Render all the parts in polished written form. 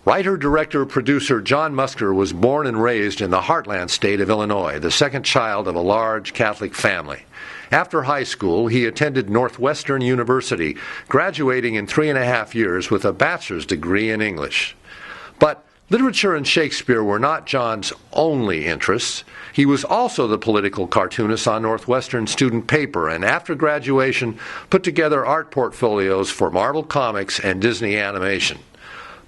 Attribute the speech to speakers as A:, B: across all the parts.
A: Writer, director, producer John Musker was born and raised in the heartland state of Illinois, the second child of a large Catholic family. After high school, he attended Northwestern University, graduating in 3.5 years with a bachelor's degree in English. But literature and Shakespeare were not John's only interests. He was also the political cartoonist on Northwestern student paper, and after graduation put together art portfolios for Marvel Comics and Disney Animation.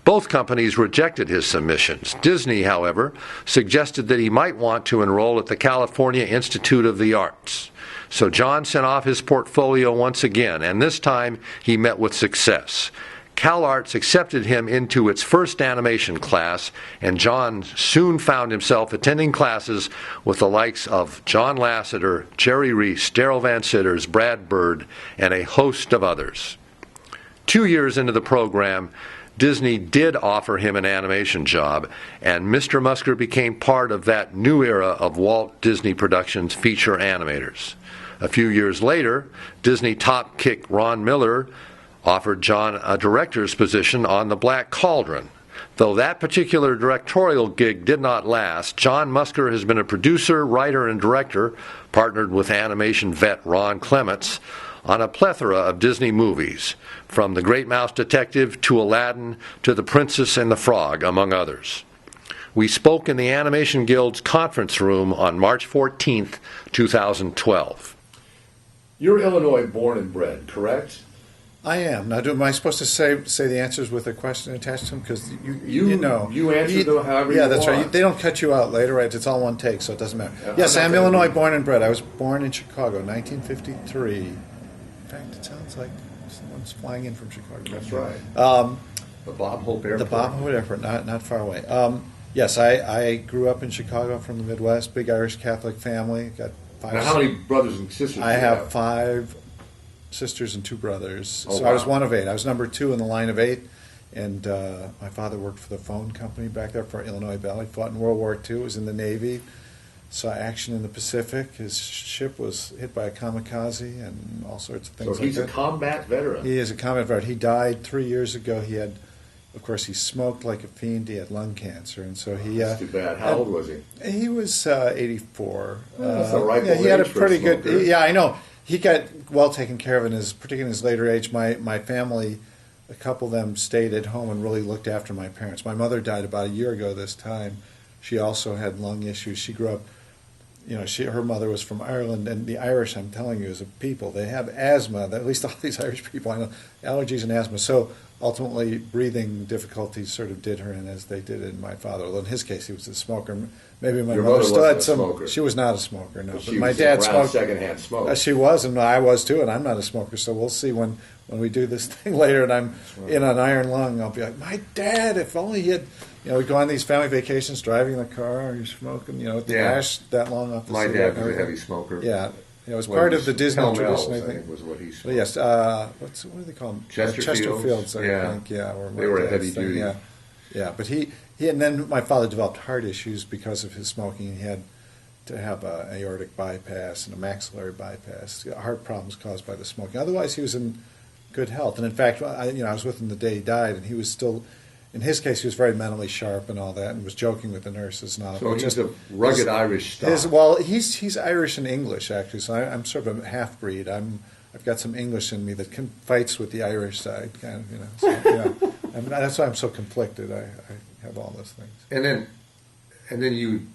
A: Both companies rejected his submissions. Disney, however, suggested that he might want to enroll at the California Institute of the Arts. So John sent off his portfolio once again, and this time he met with success. CalArts accepted him into its first animation class, and John soon found himself attending classes with the likes of John Lasseter, Jerry Reese, Darrell Van Citters, Brad Bird, and a host of others. 2 years into the program, Disney did offer him an animation job, and Mr. Musker became part of that new era of Walt Disney Productions feature animators. A few years later, Disney top kick Ron Miller offered John a director's position on The Black Cauldron. Though that particular directorial gig did not last, John Musker has been a producer, writer, and director, partnered with animation vet Ron Clements, on a plethora of Disney movies, from The Great Mouse Detective to Aladdin to The Princess and the Frog, among others. We spoke in the Animation Guild's conference room on March 14th, 2012. You're Illinois born and bred, correct?
B: I am. Now, am I supposed to say the answers with a question attached to them? Because you know.
A: You answer them however you want.
B: Yeah, that's right. They don't cut you out later, right? It's all one take, so it doesn't matter. Yes, I'm Illinois born and bred. I was born in Chicago, 1953. In fact, it sounds like someone's flying in from Chicago.
A: That's right. The Bob Hope Airport.
B: The Bob Hope Airport, not far away. Yes, I grew up in Chicago from the Midwest, big Irish Catholic family. Got 5.
A: Now, how many brothers and sisters do you
B: have? I have 5 sisters and 2 brothers.
A: Oh,
B: so
A: wow.
B: I was one of 8. I was number 2 in the line of 8. And my father worked for the phone company back there for Illinois Valley, fought in World War II, was in the Navy, saw action in the Pacific. His ship was hit by a kamikaze and all sorts of things like that.
A: So he's a combat veteran.
B: He is a combat veteran. He died 3 years ago. He had, of course, he smoked like a fiend. He had lung cancer, and so he.
A: That's too bad. How old was he?
B: He was 84.
A: That's all right.
B: Yeah, he had a pretty good. Yeah, I know. He got well taken care of particularly in his later age. My family, a couple of them stayed at home and really looked after my parents. My mother died about a year ago this time. She also had lung issues. She grew up. Her mother was from Ireland, and the Irish, I'm telling you, as a people, they have asthma. At least all these Irish people, I know, allergies and asthma. So ultimately, breathing difficulties sort of did her in, as they did in my father. Although in his case, he was a smoker. Maybe my mother still had some.
A: Smoker.
B: She was not a smoker, no.
A: But
B: my dad smoked.
A: Secondhand smoke.
B: She was, and I was too, and I'm not a smoker. So we'll see when we do this thing later, and I'm in an iron lung. I'll be like, my dad, if only he had. We go on these family vacations, driving in the car, you're smoking, the ash that long off the
A: My
B: cigarette.
A: dad was a heavy smoker.
B: Yeah. It was part of the Disney tradition, I think.
A: Was what he smoked.
B: But yes, what do they call them? Chesterfields, I think, yeah.
A: They were a heavy duty.
B: Yeah, but he, and then my father developed heart issues because of his smoking. He had to have an aortic bypass and a maxillary bypass, heart problems caused by the smoking. Otherwise, he was in good health. And in fact, I was with him the day he died, and he was still. In his case, he was very mentally sharp and all that, and was joking with the nurses and all.
A: So he's a rugged Irish stock.
B: Well, he's Irish and English actually. So I'm sort of a half breed. I've got some English in me that fights with the Irish side, kind of. So, and that's why I'm so conflicted. I have all those things.
A: And then you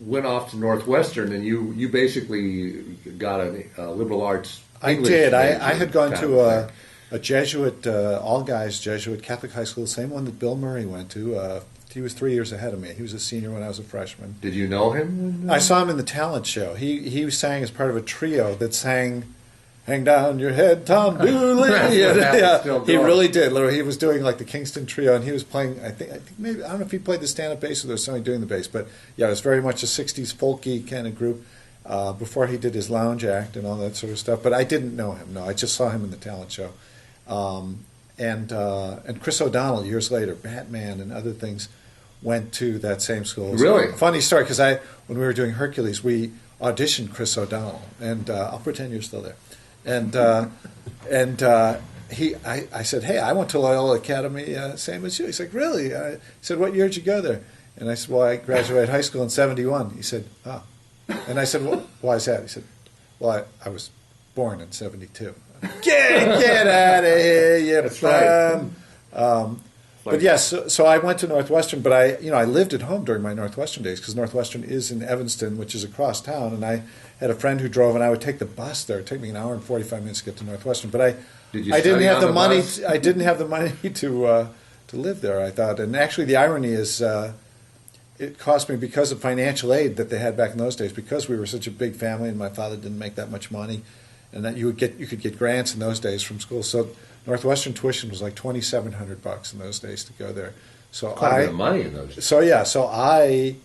A: went off to Northwestern, and you basically got a liberal arts. English
B: I did. I had gone
A: kind
B: to a Jesuit, all-guys Jesuit Catholic high school, the same one that Bill Murray went to. He was 3 years ahead of me. He was a senior when I was a freshman.
A: Did you know him?
B: I saw him in the talent show. He sang as part of a trio that sang "Hang Down Your Head, Tom Dooley." He really did. Literally, he was doing like the Kingston Trio, and he was playing. I think maybe I don't know if he played the stand-up bass or there was somebody doing the bass, but yeah, it was very much a '60s folky kind of group. Before he did his lounge act and all that sort of stuff, but I didn't know him. No, I just saw him in the talent show. And Chris O'Donnell years later, Batman and other things, went to that same school.
A: Really?
B: Funny story, because when we were doing Hercules, we auditioned Chris O'Donnell, and I'll pretend you're still there, and I said, hey, I went to Loyola Academy, same as you. He's like, really? He said, what year did you go there? And I said, well, I graduated high school in 71. He said, oh. And I said, well, why is that? He said, well, I was born in 72. Get out of here, you
A: That's
B: bum.
A: right.
B: But yes, so I went to Northwestern, but I lived at home during my Northwestern days because Northwestern is in Evanston, which is across town, and I had a friend who drove, and I would take the bus there. It took me an hour and 45 minutes to get to Northwestern, but I didn't have the money. I didn't have the money to live there. I thought, and actually, the irony is, it cost me because of financial aid that they had back in those days. Because we were such a big family, and my father didn't make that much money, and that you could get grants in those days from school. So Northwestern tuition was like $2,700 in those days to go there. So
A: Quite a bit of money in those days.
B: So I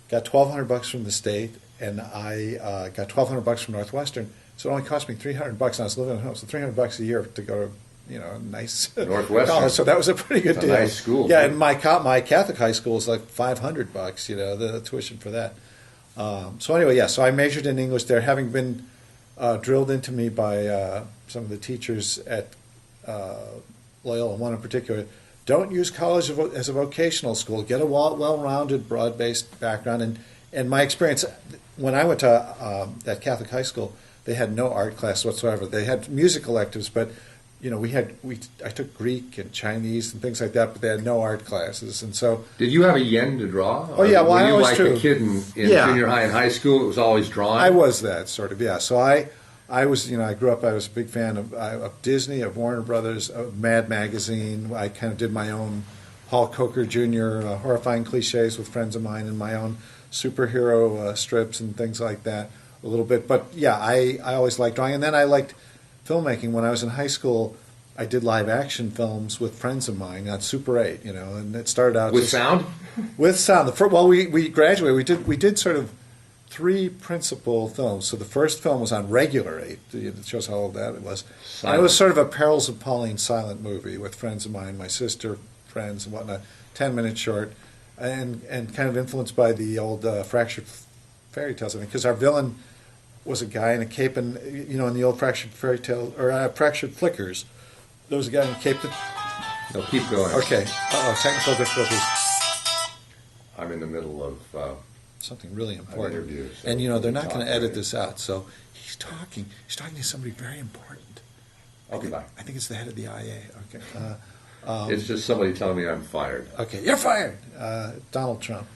B: got $1,200 from the state, and I got $1,200 from Northwestern. So it only cost me $300, and I was living at home. So $300 a year to go to a nice
A: Northwestern
B: college. So that was a pretty good deal.
A: A nice school.
B: Yeah, and my Catholic high school was like $500. The tuition for that. So anyway, yeah. So I majored in English there, having been drilled into me by some of the teachers at Loyola, one in particular. Don't use college as a vocational school. Get a well-rounded, broad-based background. And my experience, when I went to that Catholic high school, they had no art class whatsoever. They had music electives, but I took Greek and Chinese and things like that, but they had no art classes. And so,
C: did you have a yen to draw?
B: Oh yeah, well,
C: were
B: I
C: you
B: always
C: like
B: drew.
C: a kid in junior high and high school? It was always drawing.
B: I was that sort of, yeah. So I was, I grew up. I was a big fan of Disney, of Warner Brothers, of Mad Magazine. I kind of did my own Paul Coker Jr. Horrifying cliches with friends of mine, and my own superhero strips and things like that a little bit. But yeah, I always liked drawing, and then I liked filmmaking. When I was in high school, I did live action films with friends of mine on Super 8, and it started out
C: with sound.
B: With sound. We graduated. We did sort of 3 principal films. So the first film was on regular 8. It shows how old that was. It was sort of a Perils of Pauline silent movie with friends of mine, my sister, friends, and whatnot. 10-minute short, and kind of influenced by the old fractured fairy tales. I think because our villain was a guy in a cape, and in the old fractured fairy tale or fractured flickers, there was a guy in a cape.
C: No, keep going.
B: Okay. Technical difficulties.
C: I'm in the middle of
B: something really important.
C: Interview, so
B: and they're not going to edit
C: right.
B: this out. So he's talking to somebody very important.
C: Okay, bye.
B: I think it's the head of the IA. Okay.
C: It's just somebody telling me I'm fired.
B: Okay, you're fired. Donald Trump.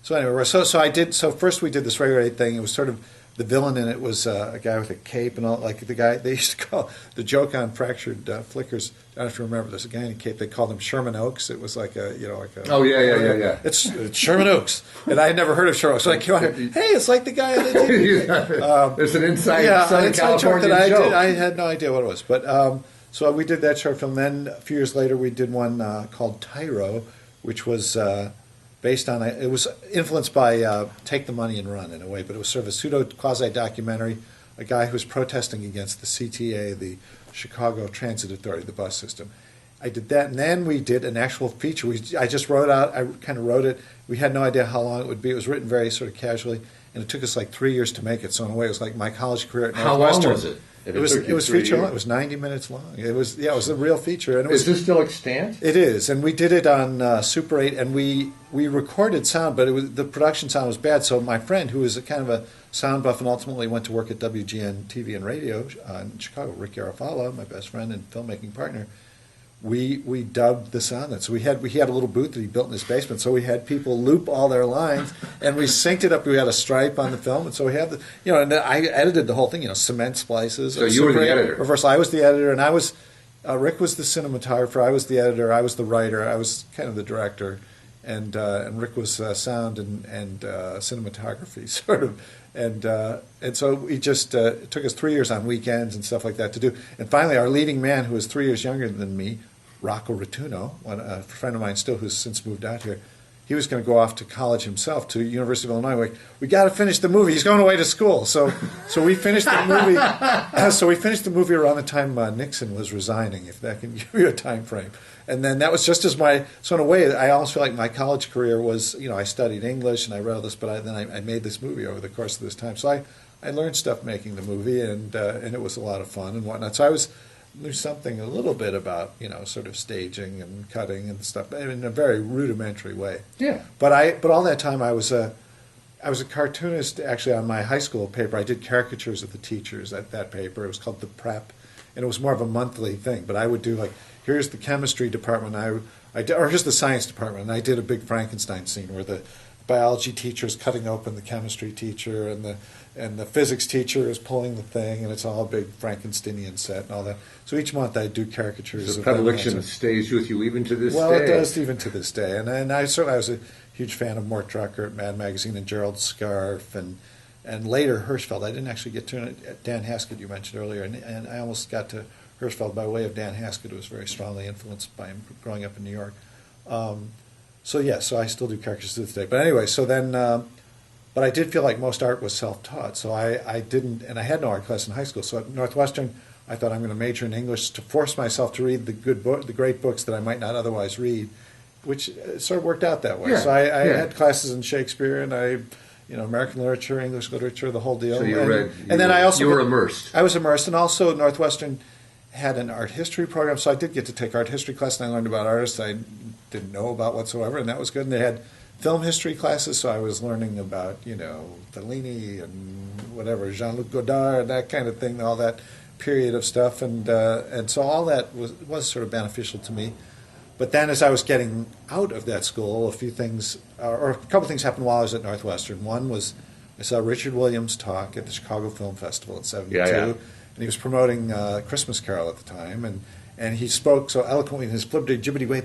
B: So anyway, so I did. So first we did this regular 8 thing. It was sort of the villain in it was a guy with a cape and all. Like the guy they used to call the joke on Fractured Flickers. I don't know if you remember. There's a guy in a cape. They called him Sherman Oaks. It was like a
C: Oh yeah.
B: It's Sherman Oaks, and I had never heard of Sherman Oaks. So I came out here. Hey, it's like the guy on the TV.
C: There's an inside
B: Southern
C: California
B: joke that
C: joke.
B: I had no idea what it was, but so we did that short film. Then a few years later, we did one called Tyro, which was based on it was influenced by Take the Money and Run in a way, but it was sort of a pseudo quasi documentary. A guy who was protesting against the CTA, the Chicago Transit Authority, the bus system. I did that, and then we did an actual feature. I just wrote out. I kind of wrote it. We had no idea how long it would be. It was written very sort of casually, and it took us like 3 years to make it. So in a way, it was like my college career at Northwestern.
C: How long was it?
B: It was feature long. It was 90 minutes long. It was a real feature. And
C: Is this still extant?
B: It is, and we did it on Super 8, and we recorded sound, but the production sound was bad. So my friend, who was a kind of a sound buff and ultimately went to work at WGN TV and radio in Chicago, Rick Garofalo, my best friend and filmmaking partner, we dubbed the sound. So he had a little booth that he built in his basement. So we had people loop all their lines, and we synced it up. We had a stripe on the film, and so we had and I edited the whole thing. Cement splices.
C: So you were the editor.
B: Reversal. I was the editor, and I was Rick was the cinematographer. I was the editor. I was the writer. I was kind of the director, and Rick was sound and cinematography sort of. And so we just it took us 3 years on weekends and stuff like that to do. And finally, our leading man, who was 3 years younger than me, Rocco Rotuno, a friend of mine still who's since moved out here, he was going to go off to college himself to University of Illinois. We got to finish the movie. He's going away to school. So we finished the movie. So we finished the movie around the time Nixon was resigning, if that can give you a time frame. And then that was just as so in a way, I almost feel like my college career was, I studied English and I read all this, but then I made this movie over the course of this time. So I learned stuff making the movie, and it was a lot of fun and whatnot. So knew something a little bit about, sort of staging and cutting and stuff, in a very rudimentary way.
C: Yeah.
B: But all that time I was a cartoonist. Actually, on my high school paper, I did caricatures of the teachers at that paper. It was called The Prep, and it was more of a monthly thing. But I would do, like, here's the chemistry department, or here's the science department, and I did a big Frankenstein scene where the biology teacher is cutting open the chemistry teacher, and the physics teacher is pulling the thing, and it's all a big Frankensteinian set and all that. So each month I do caricatures.
C: The predilection stays with you even to this day.
B: Well, it does even to this day. And I was a huge fan of Mort Drucker at Mad Magazine and Gerald Scarfe, and later Hirschfeld. I didn't actually get to it. Dan Haskett you mentioned earlier, and I almost got to Hirschfeld by way of Dan Haskett, who was very strongly influenced by him growing up in New York. So I still do caricatures to this day. But anyway, so then, but I did feel like most art was self-taught. So I didn't, and I had no art class in high school. So at Northwestern, I thought I'm going to major in English to force myself to read the great books that I might not otherwise read, which sort of worked out that way.
C: Yeah,
B: So I had classes in Shakespeare and American literature, English literature, the whole deal.
C: So you were immersed.
B: I was immersed, and also Northwestern had an art history program, so I did get to take art history class, and I learned about artists I didn't know about whatsoever, and that was good. And they had film history classes, so I was learning about, Fellini and whatever, Jean-Luc Godard, that kind of thing, all that period of stuff, and so all that was sort of beneficial to me. But then as I was getting out of that school, a few things, or a couple things happened while I was at Northwestern. One was I saw Richard Williams talk at the Chicago Film Festival in '72, and he was promoting Christmas Carol at the time, and he spoke so eloquently in his flippity-jibbity way,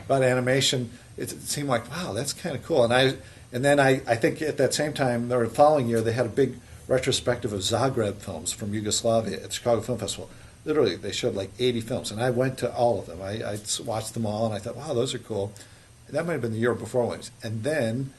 B: about animation. It seemed like, wow, that's kind of cool. And then I think at that same time, or the following year, they had a big retrospective of Zagreb films from Yugoslavia at the Chicago Film Festival. Literally, they showed like 80 films, and I went to all of them. I watched them all, and I thought, wow, those are cool. And that might have been the year before Williams. And then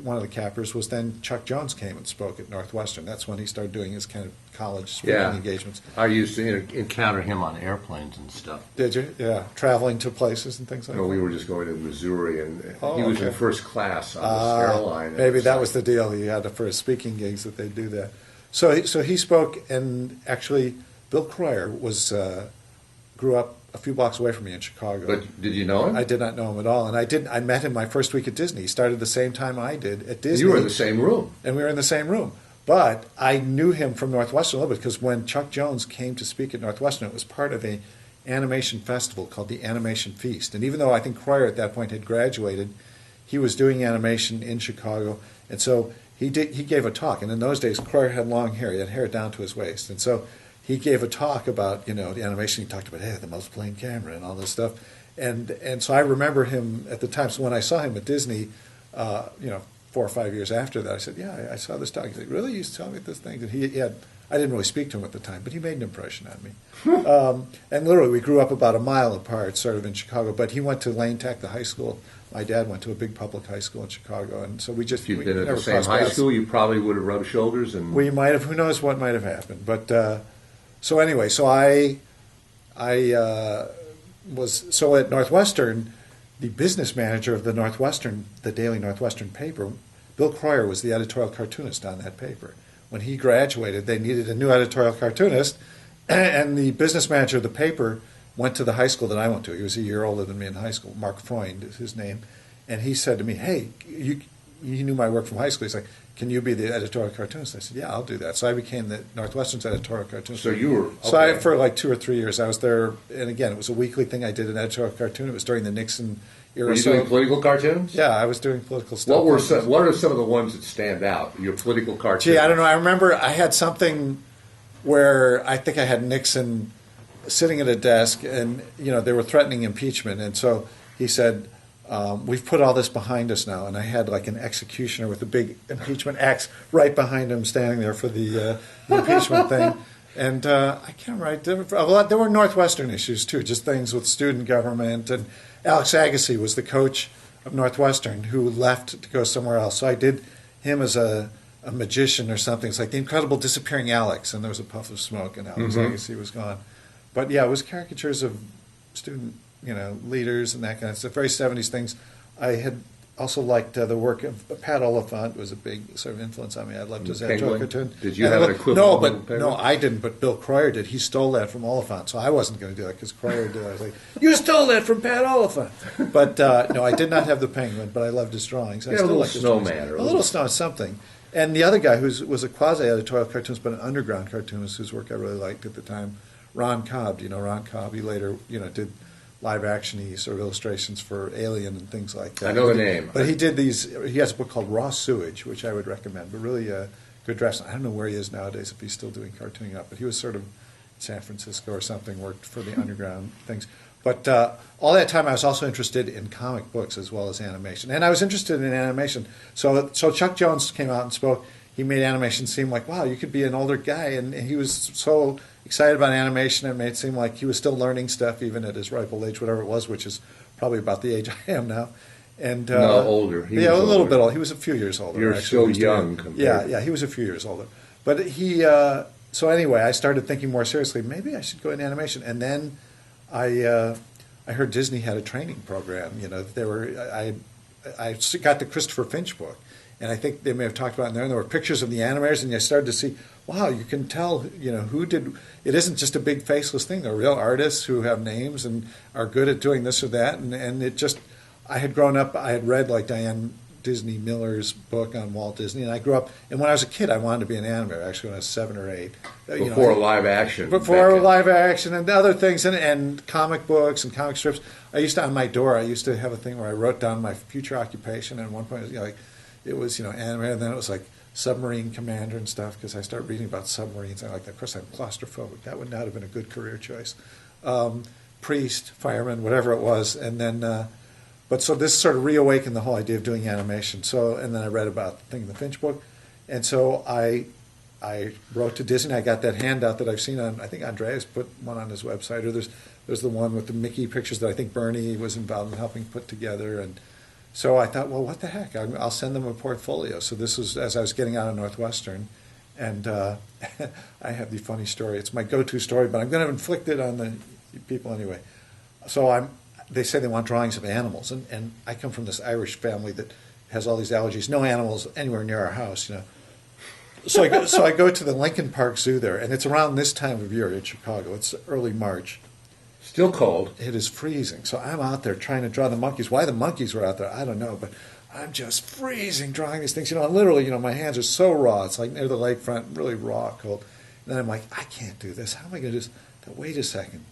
B: one of the cappers was then Chuck Jones came and spoke at Northwestern. That's when he started doing his kind of college speaking engagements.
C: I used to encounter him on airplanes and stuff.
B: Did you? Yeah, traveling to places and things like that.
C: We were just going to Missouri, and he was in first class on this airline.
B: Maybe that was the deal. He had for his speaking gigs that they do that. So he spoke, and actually Bill Croyer grew up a few blocks away from me in Chicago.
C: But did you know him?
B: I did not know him at all, and I met him my first week at Disney. He started the same time I did at Disney.
C: You were in the same room.
B: And we were in the same room. But I knew him from Northwestern a little bit, because when Chuck Jones came to speak at Northwestern, it was part of an animation festival called the Animation Feast. And even though I think Croyer at that point had graduated, he was doing animation in Chicago. And so he gave a talk. And in those days, Croyer had long hair. He had hair down to his waist. And so he gave a talk about, the animation. He talked about, the multiplane camera and all this stuff. And so I remember him at the time. So when I saw him at Disney, 4 or 5 years after that, I said, I saw this talk. He's like, really? You saw me at this thing? And I didn't really speak to him at the time, but he made an impression on me. And literally, we grew up about a mile apart, sort of in Chicago. But he went to Lane Tech, the high school. My dad went to a big public high school in Chicago, and so we just.
C: If you'd been at the same high school, you probably would have rubbed shoulders, and
B: we might have. Who knows what might have happened? But so anyway, so I was at Northwestern. The business manager of the Daily Northwestern paper, Bill Croyer, was the editorial cartoonist on that paper. When he graduated, they needed a new editorial cartoonist, and the business manager of the paper went to the high school that I went to. He was a year older than me in high school. Mark Freund is his name. And he said to me, hey, he knew my work from high school. He's like, can you be the editorial cartoonist? I said, yeah, I'll do that. So I became the Northwestern's editorial cartoonist.
C: So you were... Okay.
B: So for like 2 or 3 years, I was there. And again, it was a weekly thing. I did an editorial cartoon. It was during the Nixon era.
C: Were you doing political cartoons?
B: Yeah, I was doing political stuff.
C: What are some of the ones that stand out, your political cartoons?
B: Gee, I don't know. I remember I had something where I think I had Nixon sitting at a desk, and they were threatening impeachment. And so he said... we've put all this behind us now, and I had like an executioner with a big impeachment axe right behind him, standing there for the impeachment thing. And I can't write. There were Northwestern issues too, just things with student government. And Alex Agassi was the coach of Northwestern, who left to go somewhere else. So I did him as a magician or something. It's like The Incredible Disappearing Alex, and there was a puff of smoke, and Alex Agassi was gone. But yeah, it was caricatures of student leaders and that kind of stuff, very 70s things. I had also liked the work of Pat Oliphant was a big sort of influence on me. I loved his
C: Penguin?
B: cartoon.
C: Did you have an equivalent?
B: No, I didn't. But Bill Croyer did. He stole that from Oliphant, so I wasn't going to do that because Croyer did. I was like, "You stole that from Pat Oliphant." But no, I did not have the Penguin, but I loved his drawings. I
C: a
B: still
C: little
B: like his
C: snowman,
B: drawings.
C: or
B: a little snow, something. And the other guy was a quasi-editorial cartoonist, but an underground cartoonist whose work I really liked at the time, Ron Cobb. Do you know Ron Cobb? He later, did live-action-y sort of illustrations for Alien and things like that.
C: I know the name.
B: But he did these. He has a book called Raw Sewage, which I would recommend. But really a good dress. I don't know where he is nowadays, if he's still doing cartooning up. But he was sort of in San Francisco or something, worked for the underground things. But all that time, I was also interested in comic books as well as animation, and I was interested in animation. So Chuck Jones came out and spoke. He made animation seem like, wow, you could be an older guy, and he was so excited about animation. It made it seem like he was still learning stuff, even at his ripe old age, whatever it was, which is probably about the age I am now. And
C: no, older.
B: He was a little bit old. He was a few years older.
C: You're
B: actually.
C: so young.
B: Yeah, he was a few years older. But he. So anyway, I started thinking more seriously. Maybe I should go into animation, and then I heard Disney had a training program. I got the Christopher Finch book, and I think they may have talked about it in there. And there were pictures of the animators, and you started to see, wow, you can tell, who did. It isn't just a big faceless thing. They're real artists who have names and are good at doing this or that. And it just, I had grown up. I had read like Diane Disney Miller's book on Walt Disney, and I grew up. And when I was a kid, I wanted to be an animator. Actually, when I was 7 or 8,
C: before live action,
B: live action and other things, and comic books and comic strips. I used to, on my door, I used to have a thing where I wrote down my future occupation. And at one point, it was animator, and then it was like submarine commander and stuff, because I started reading about submarines. And of course, I'm claustrophobic. That would not have been a good career choice. Priest, fireman, whatever it was, and then. But so this sort of reawakened the whole idea of doing animation. And then I read about the thing in the Finch book, and so I wrote to Disney. I got that handout that I've seen on. I think Andreas put one on his website, or there's the one with the Mickey pictures that I think Bernie was involved in helping put together. And so I thought, well, what the heck? I'll send them a portfolio. So this was as I was getting out of Northwestern, and I have the funny story. It's my go-to story, but I'm going to inflict it on the people anyway. So they say they want drawings of animals, and I come from this Irish family that has all these allergies. No animals anywhere near our house, So I go to the Lincoln Park Zoo there, and it's around this time of year in Chicago. It's early March.
C: Still cold.
B: It is freezing. So I'm out there trying to draw the monkeys. Why the monkeys were out there, I don't know, but I'm just freezing drawing these things. And literally, my hands are so raw. It's like near the lakefront, really raw, cold. And then I'm like, I can't do this. How am I going to do this? Wait a second.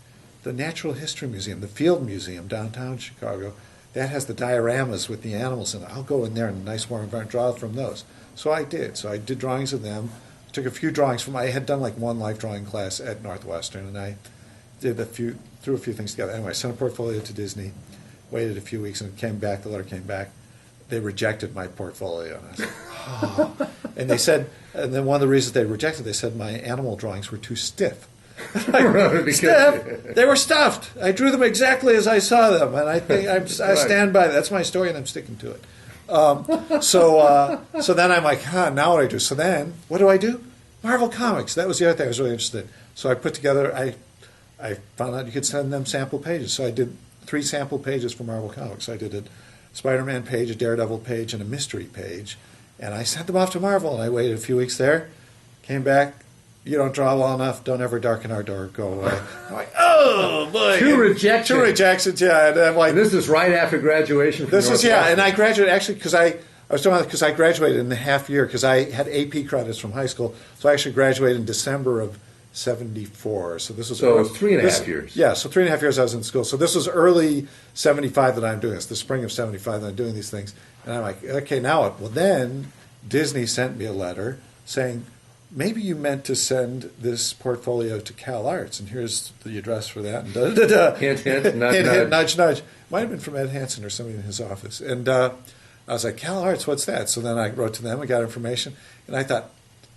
B: The Natural History Museum, the Field Museum downtown Chicago, that has the dioramas with the animals in it. I'll go in there in a nice warm environment, draw from those. So I did. So I did drawings of them. Took a few drawings I had done like one life drawing class at Northwestern, and I threw a few things together. Anyway, I sent a portfolio to Disney, waited a few weeks, and it came back. The letter came back. They rejected my portfolio. And I said, oh. And they said, and then one of the reasons they rejected, they said my animal drawings were too stiff. Stiff? They were stuffed. I drew them exactly as I saw them, and I think I stand by that. That's my story, and I'm sticking to it. So then I'm like, now what do I do? So then, what do? Marvel Comics. That was the other thing I was really interested in. So I put together, I found out you could send them sample pages. So I did 3 sample pages for Marvel Comics. I did a Spider-Man page, a Daredevil page, and a mystery page. And I sent them off to Marvel, and I waited a few weeks there, came back. You don't draw well enough, don't ever darken our door, go away. I'm like, oh, boy.
C: Two rejections,
B: yeah. And I'm like,
C: and this is right after graduation from Northwestern.
B: And I graduated, actually, because I graduated in the half year, because I had AP credits from high school, so I actually graduated in December of 74. So this was...
C: So it was 3.5 years.
B: Yeah, so 3.5 years I was in school. So this was early 75 that I'm doing this, the spring of 75 that I'm doing these things. And I'm like, okay, now what? Well, then Disney sent me a letter saying, maybe you meant to send this portfolio to Cal Arts, and here's the address for that. And
C: hint, hint, nudge,
B: hint,
C: nudge.
B: Hint, nudge, nudge. Might have been from Ed Hansen or somebody in his office. And I was like, Cal Arts, what's that? So then I wrote to them, I got information, and I thought,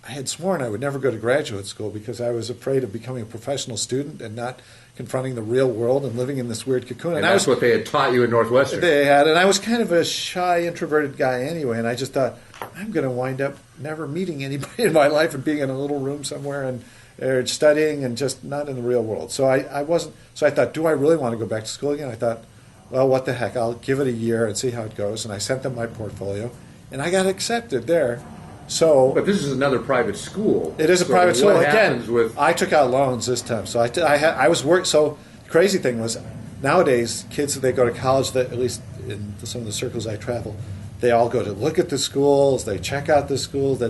B: I had sworn I would never go to graduate school because I was afraid of becoming a professional student and not confronting the real world and living in this weird cocoon.
C: And that's what they had taught you at Northwestern.
B: They had, and I was kind of a shy, introverted guy anyway, and I just thought, I'm going to wind up never meeting anybody in my life and being in a little room somewhere and studying and just not in the real world. So I wasn't. So I thought, do I really want to go back to school again? I thought, well, what the heck, I'll give it a year and see how it goes. And I sent them my portfolio, and I got accepted there. So,
C: but this is another private school.
B: It is a private school. Again,
C: with...
B: I took out loans this time. So I was work. So the crazy thing was, nowadays, kids, they go to college, that, at least in some of the circles I travel, they all go to look at the schools, they check out the schools,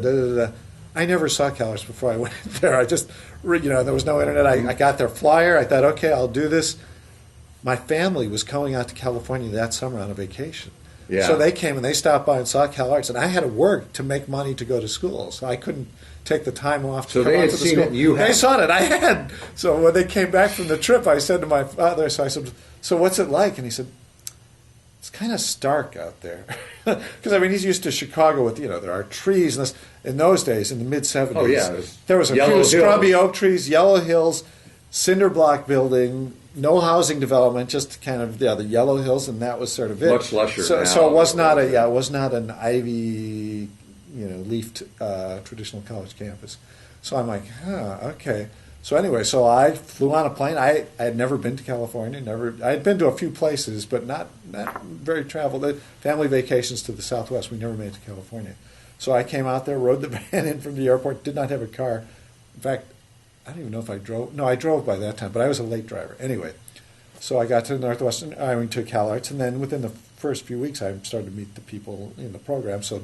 B: I never saw college before I went there. I just, there was no internet. I got their flyer. I thought, okay, I'll do this. My family was going out to California that summer on a vacation.
C: Yeah.
B: So they came and they stopped by and saw CalArts, and I had to work to make money to go to school. So I couldn't take the time off to come out to the school. They saw it. I had. So when they came back from the trip, I said to my father, I said, so what's it like? And he said, it's kind of stark out there. Because, he's used to Chicago with, there are trees. And in those days, in the mid-'70s,
C: oh, yeah,
B: there was a few scrubby oak trees, yellow hills, cinder block building, no housing development, just kind of, the yellow hills, and that was sort of it.
C: Much lusher now.
B: So it was not it was not an ivy, leafed traditional college campus. So I'm like, okay. So anyway, so I flew on a plane. I had never been to California. I had been to a few places, but not very traveled. Family vacations to the Southwest. We never made it to California. So I came out there, rode the van in from the airport. Did not have a car. In fact, I don't even know if I drove. No, I drove by that time, but I was a late driver. Anyway, so I got to Northwestern. I went to CalArts, and then within the first few weeks, I started to meet the people in the program. So I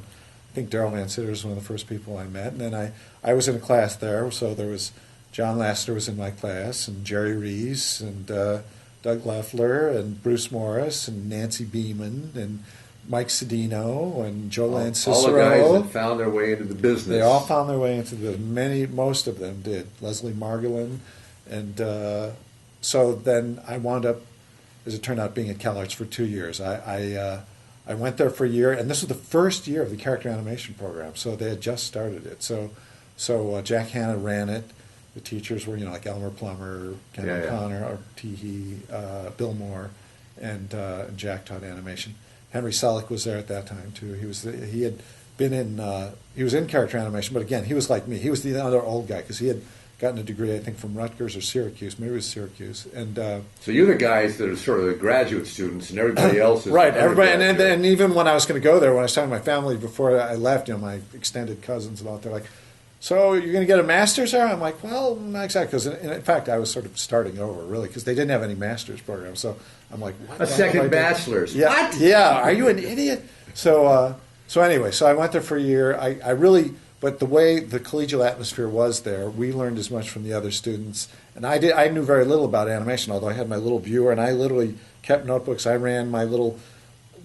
B: think Daryl Van Sitter was one of the first people I met, and then I was in a class there. So there was John Lasseter was in my class, and Jerry Reese, and Doug Leffler, and Bruce Morris, and Nancy Beeman, and Mike Cedino, and Joanne Cicero.
C: All the guys that found their way into the business.
B: They all found their way into the most of them did. Leslie Margolin, and so then I wound up, as it turned out, being at CalArts for 2 years. I went there for a year, and this was the first year of the character animation program, so they had just started it. So Jack Hanna ran it. The teachers were, like Elmer Plummer, Ken O'Connor, or Teehee, Bill Moore, and Jack taught animation. Henry Selick was there at that time too. He was in character animation, but again, he was like me. He was the other old guy because he had gotten a degree, I think, from Rutgers or Syracuse. Maybe it was Syracuse. And
C: so you're the guys that are sort of the graduate students, and everybody else is
B: right. Everybody, and even when I was going to go there, when I was talking to my family before I left, my extended cousins and all, they're like, so you're going to get a master's there? I'm like, well, not exactly. Because in fact, I was sort of starting over, really, because they didn't have any master's programs. So I'm like, what?
C: A second bachelor's?
B: Yeah,
C: what?
B: Yeah, are you an idiot? So anyway, so I went there for a year. I really, but the way the collegial atmosphere was there, we learned as much from the other students. And I knew very little about animation, although I had my little viewer, and I literally kept notebooks. I ran my little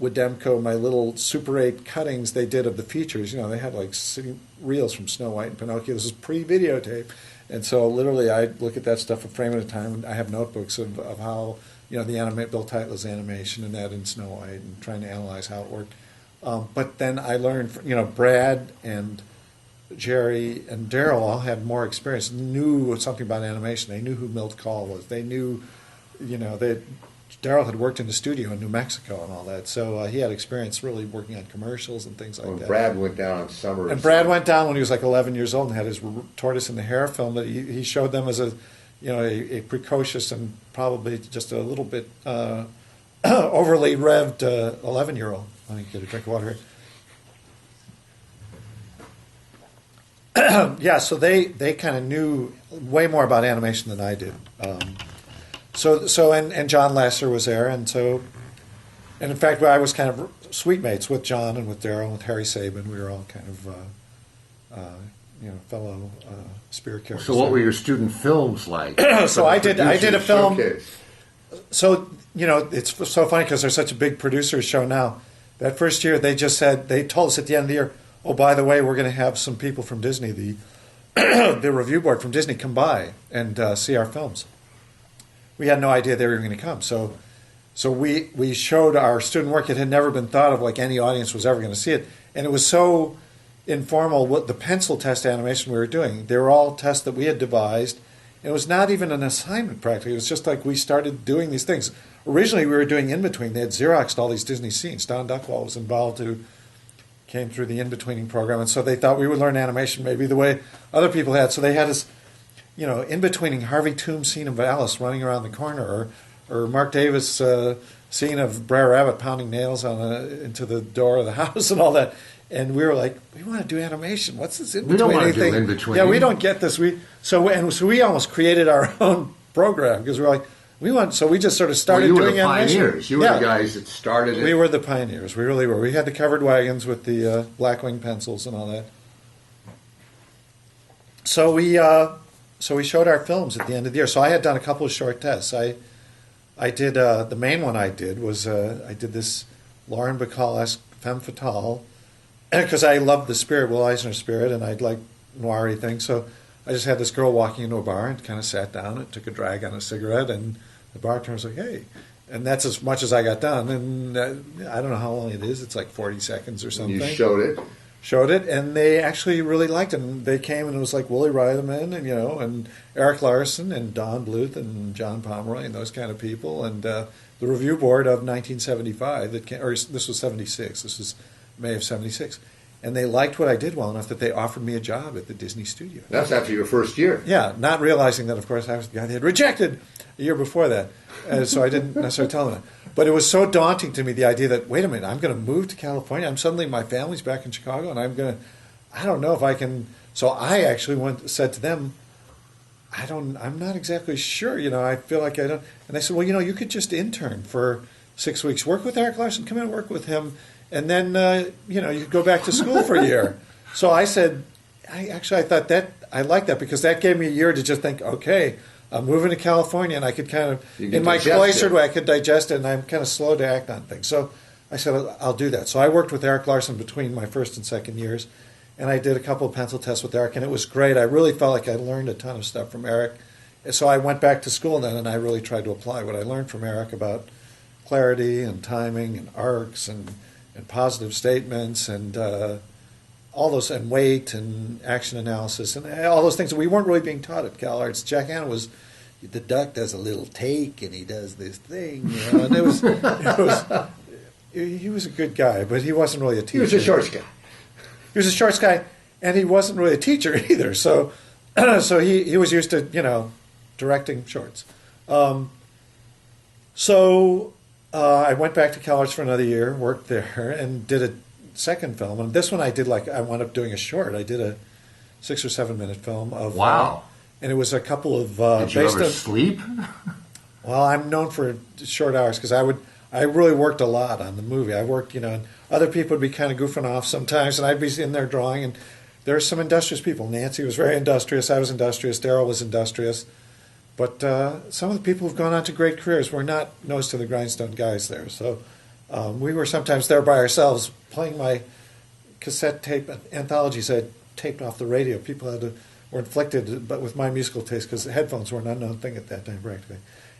B: Wademco, my little Super 8 cuttings they did of the features. They had like reels from Snow White and Pinocchio. This is pre-videotape. And so literally I look at that stuff a frame at a time, and I have notebooks of how, the Bill Teitla's animation and that in Snow White, and trying to analyze how it worked. But then I learned, Brad and Jerry and Daryl all had more experience, knew something about animation. They knew who Milt Kahl was. They knew, Daryl had worked in the studio in New Mexico and all that, so he had experience really working on commercials and things like that.
C: Brad went down on Summers.
B: And Brad went down when he was like 11 years old and had his Tortoise in the Hare film that he showed them as a precocious and probably just a little bit overly revved 11-year-old. Let me get a drink of water here. Yeah, so they kind of knew way more about animation than I did. And John Lasser was there, and in fact, I was kind of suite mates with John and with Daryl and with Harry Sabin. We were all kind of, fellow spirit characters.
A: So, what were your student films like?
B: So I did a film.
C: Showcase.
B: So it's so funny because they're such a big producers show now. That first year, they told us at the end of the year, oh, by the way, we're going to have some people from Disney, the review board from Disney, come by and see our films. We had no idea they were going to come. So we showed our student work. It had never been thought of like any audience was ever going to see it. And it was so informal. What the pencil test animation we were doing, they were all tests that we had devised. It was not even an assignment practically. It was just like we started doing these things. Originally, we were doing in-between. They had Xeroxed all these Disney scenes. Don Duckwall was involved, who came through the in-betweening program. And so they thought we would learn animation maybe the way other people had. So they had us, in-betweening Harvey Toombs scene of Alice running around the corner, or Mark Davis scene of Brer Rabbit pounding nails into the door of the house and all that. And we were like, we want to do animation. What's this in between?
C: We don't want to
B: anything?
C: do in between.
B: Yeah, we don't get this. So we almost created our own program because we're like, so we just sort of started doing animation.
C: You were the pioneers. You were the guys that started it.
B: We were the pioneers. We really were. We had the covered wagons with the Blackwing pencils and all that. So we showed our films at the end of the year. So I had done a couple of short tests. I did the main one I did was I did this Lauren Bacall-esque femme fatale because I loved the spirit, Will Eisner spirit, and I'd like noir-y things. So I just had this girl walking into a bar and kind of sat down and took a drag on a cigarette, and the bartender was like, hey. And that's as much as I got done. And I don't know how long it is. It's like 40 seconds or something.
C: You showed it.
B: And they actually really liked it. And they came, and it was like Willie Reitman and Eric Larson and Don Bluth and John Pomeroy and those kind of people. And the review board of 1975, this was 76. This was May of 76. And they liked what I did well enough that they offered me a job at the Disney studio.
C: That's after your first year.
B: Yeah, not realizing that, of course, I was the guy they had rejected a year before that. So I didn't necessarily tell them that. But it was so daunting to me, the idea that, wait a minute, I'm going to move to California. Suddenly my family's back in Chicago, and I don't know if I can. So I actually said to them, I'm not exactly sure. I feel like I don't. And they said, well, you could just intern for 6 weeks. Work with Eric Larson, come in and work with him. And then, you could go back to school for a year. So I said, I thought that, I liked that because that gave me a year to just think, okay, I'm moving to California, and I could kind of, in my cloistered way, I could digest it, and I'm kind of slow to act on things. So I said, I'll do that. So I worked with Eric Larson between my first and second years, and I did a couple of pencil tests with Eric, and it was great. I really felt like I learned a ton of stuff from Eric. So I went back to school then, and I really tried to apply what I learned from Eric about clarity and timing and arcs and positive statements and all those, and weight and action analysis and all those things that we weren't really being taught at Cal Arts. Jack Hanna was, the duck does a little take and he does this thing, and he was a good guy, but he wasn't really a teacher.
C: He was a short guy.
B: He was a short guy, and he wasn't really a teacher either. So he was used to directing shorts. I went back to Cal Arts for another year, worked there, and did a second film. And this one I did I wound up doing a short. I did a 6 or 7 minute film of.
C: Wow.
B: And it was a couple of.
C: Did you ever sleep?
B: Well, I'm known for short hours because I really worked a lot on the movie. I worked, and other people would be kind of goofing off sometimes, and I'd be in there drawing. And there were some industrious people. Nancy was very industrious. I was industrious. Daryl was industrious. But some of the people who've gone on to great careers were not nose to the grindstone guys there. So we were sometimes there by ourselves playing my cassette tape anthologies I had taped off the radio. People were inflicted, but with my musical taste, because headphones were an unknown thing at that time, practically.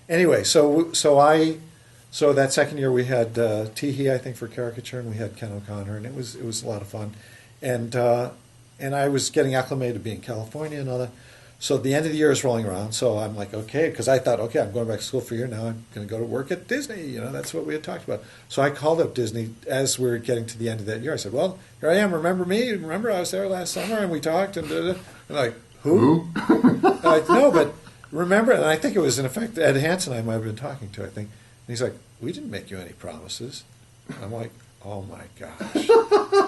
B: Anyway, so that second year we had Teehee, I think, for caricature, and we had Ken O'Connor, and it was a lot of fun. And I was getting acclimated to being in California and all that. So the end of the year is rolling around, so I'm like, okay, because I thought, okay, I'm going back to school for a year now. I'm going to go to work at Disney. That's what we had talked about. So I called up Disney as we were getting to the end of that year. I said, well, here I am. Remember me? Remember I was there last summer and we talked and da-da-da. And like, who? No, but remember, and I think it was, in effect, Ed Hansen I might have been talking to, I think. And he's like, we didn't make you any promises. And I'm like, oh my gosh.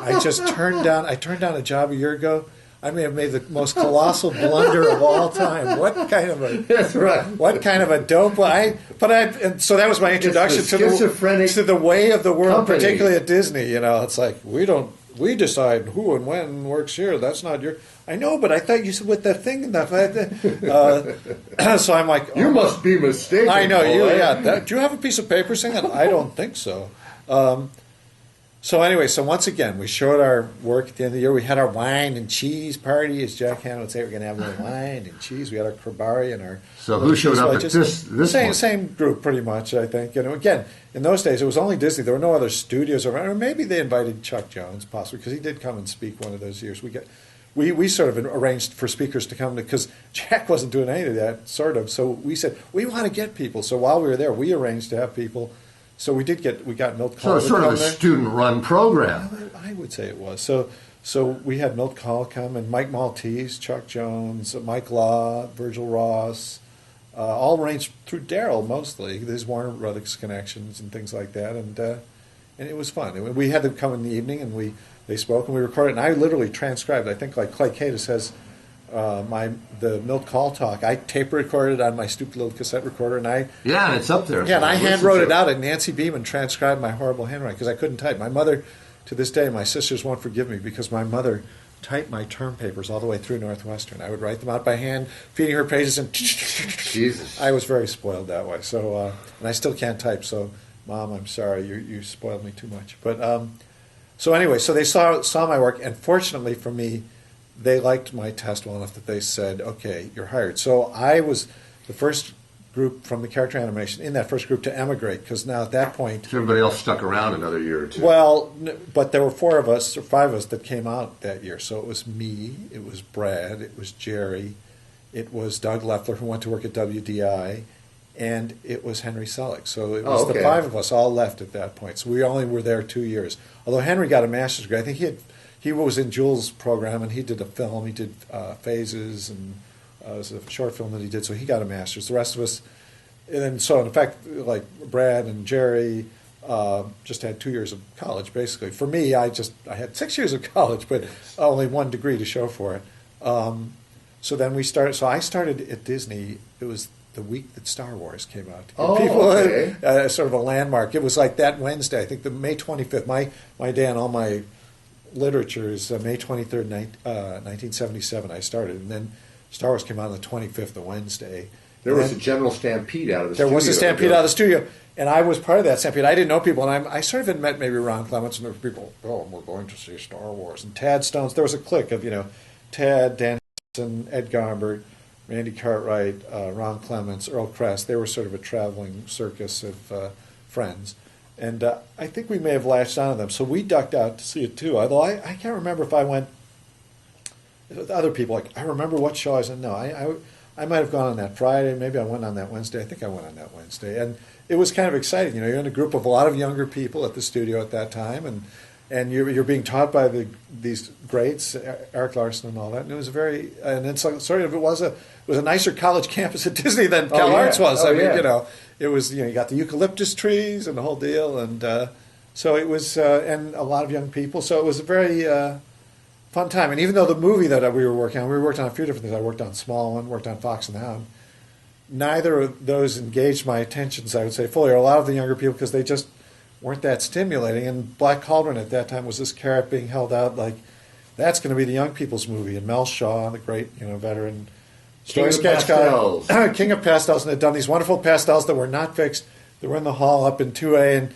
B: I turned down a job a year ago. I may have made the most colossal blunder of all time. What kind of a
C: That's right.
B: What kind of a dope? And so that was my introduction to the way of the world,
C: company.
B: Particularly at Disney. It's like we decide who and when works here. That's not your. I know, but I thought you said with that thing and that. So I'm like,
C: you must be mistaken.
B: I know you. Yeah. Do you have a piece of paper saying that? I don't think so. So anyway, once again, we showed our work at the end of the year. We had our wine and cheese party, as Jack Hanna would say. We're going to have a little wine and cheese. We had our Krabari and our...
C: So who showed up at this
B: same group, pretty much, I think. Again, in those days, it was only Disney. There were no other studios around. Or maybe they invited Chuck Jones, possibly, because he did come and speak one of those years. We sort of arranged for speakers to come, because Jack wasn't doing any of that, sort of. So we said, we want to get people. So while we were there, we arranged to have people... So we got Milt Kahl.
C: So it's sort of a student-run program.
B: I would say it was. So we had Milt Kahl come, and Mike Maltese, Chuck Jones, Mike Law, Virgil Ross, all arranged through Daryl mostly. There's Warner Brothers connections and things like that, and it was fun. We had them come in the evening, and they spoke, and we recorded. And I literally transcribed. I think like Clay Cadis has the Milt Call talk. I tape recorded on my stupid little cassette recorder, and
C: and it's up there.
B: Yeah, and I hand wrote it out, and Nancy Beeman transcribed my horrible handwriting because I couldn't type. My mother, to this day, my sisters won't forgive me because my mother typed my term papers all the way through Northwestern. I would write them out by hand, feeding her pages, and
C: Jesus.
B: I was very spoiled that way. So, and I still can't type. So, Mom, I'm sorry, you spoiled me too much. But so anyway, so they saw my work, and fortunately for me, they liked my test well enough that they said, "Okay, you're hired." So I was the first group from the character animation in that first group to emigrate, because now at that point,
C: so everybody else stuck around another year or two.
B: Well, but there were 4 of us or 5 of us that came out that year. So it was me, it was Brad, it was Jerry, it was Doug Leffler, who went to work at WDI, and it was Henry Selick. So it was the 5 of us all left at that point. So we only were there 2 years. Although Henry got a master's degree. I think he was in Jules' program, and he did a film. He did Phases, and it was a short film that he did. So he got a master's. The rest of us, and then, so in fact, like Brad and Jerry, just had 2 years of college, basically. For me, I had 6 years of college, but only 1 degree to show for it. So then we started. So I started at Disney. It was the week that Star Wars came out.
C: Okay.
B: Sort of a landmark. It was like that Wednesday. I think the May 25th. My day on all my literature is May 23rd, 1977. I started, and then Star Wars came out on the 25th, the Wednesday.
C: There was a general stampede out of the studio.
B: There was a stampede out of the studio, and I was part of that stampede. I didn't know people, and I sort of had met maybe Ron Clements, and there were people, we're going to see Star Wars. And Tad Stones, there was a clique of, Tad, Dan Henson, Ed Garbert, Randy Cartwright, Ron Clements, Earl Kress. They were sort of a traveling circus of friends. And I think we may have latched onto them. So we ducked out to see it, too. Although I can't remember if I went with other people. Like, I remember what show I was in. No, I might have gone on that Friday. Maybe I went on that Wednesday. I think I went on that Wednesday. And it was kind of exciting. You're in a group of a lot of younger people at the studio at that time, and you're being taught by these greats, Eric Larson and all that. And it was and it's like, sort of, it was a nicer college campus at Disney than Cal Arts was. It was, you got the eucalyptus trees and the whole deal. And so it was, and a lot of young people. So it was a very fun time. And even though the movie that we worked on a few different things. I worked on Small One, worked on Fox and the Hound. Neither of those engaged my attentions, I would say, fully, or a lot of the younger people, because they just weren't that stimulating. And Black Cauldron at that time was this carrot being held out like, that's going to be the young people's movie. And Mel Shaw, the great, veteran story sketch guy, King of Pastels, and had done these wonderful pastels that were not fixed. They were in the hall up in 2A, and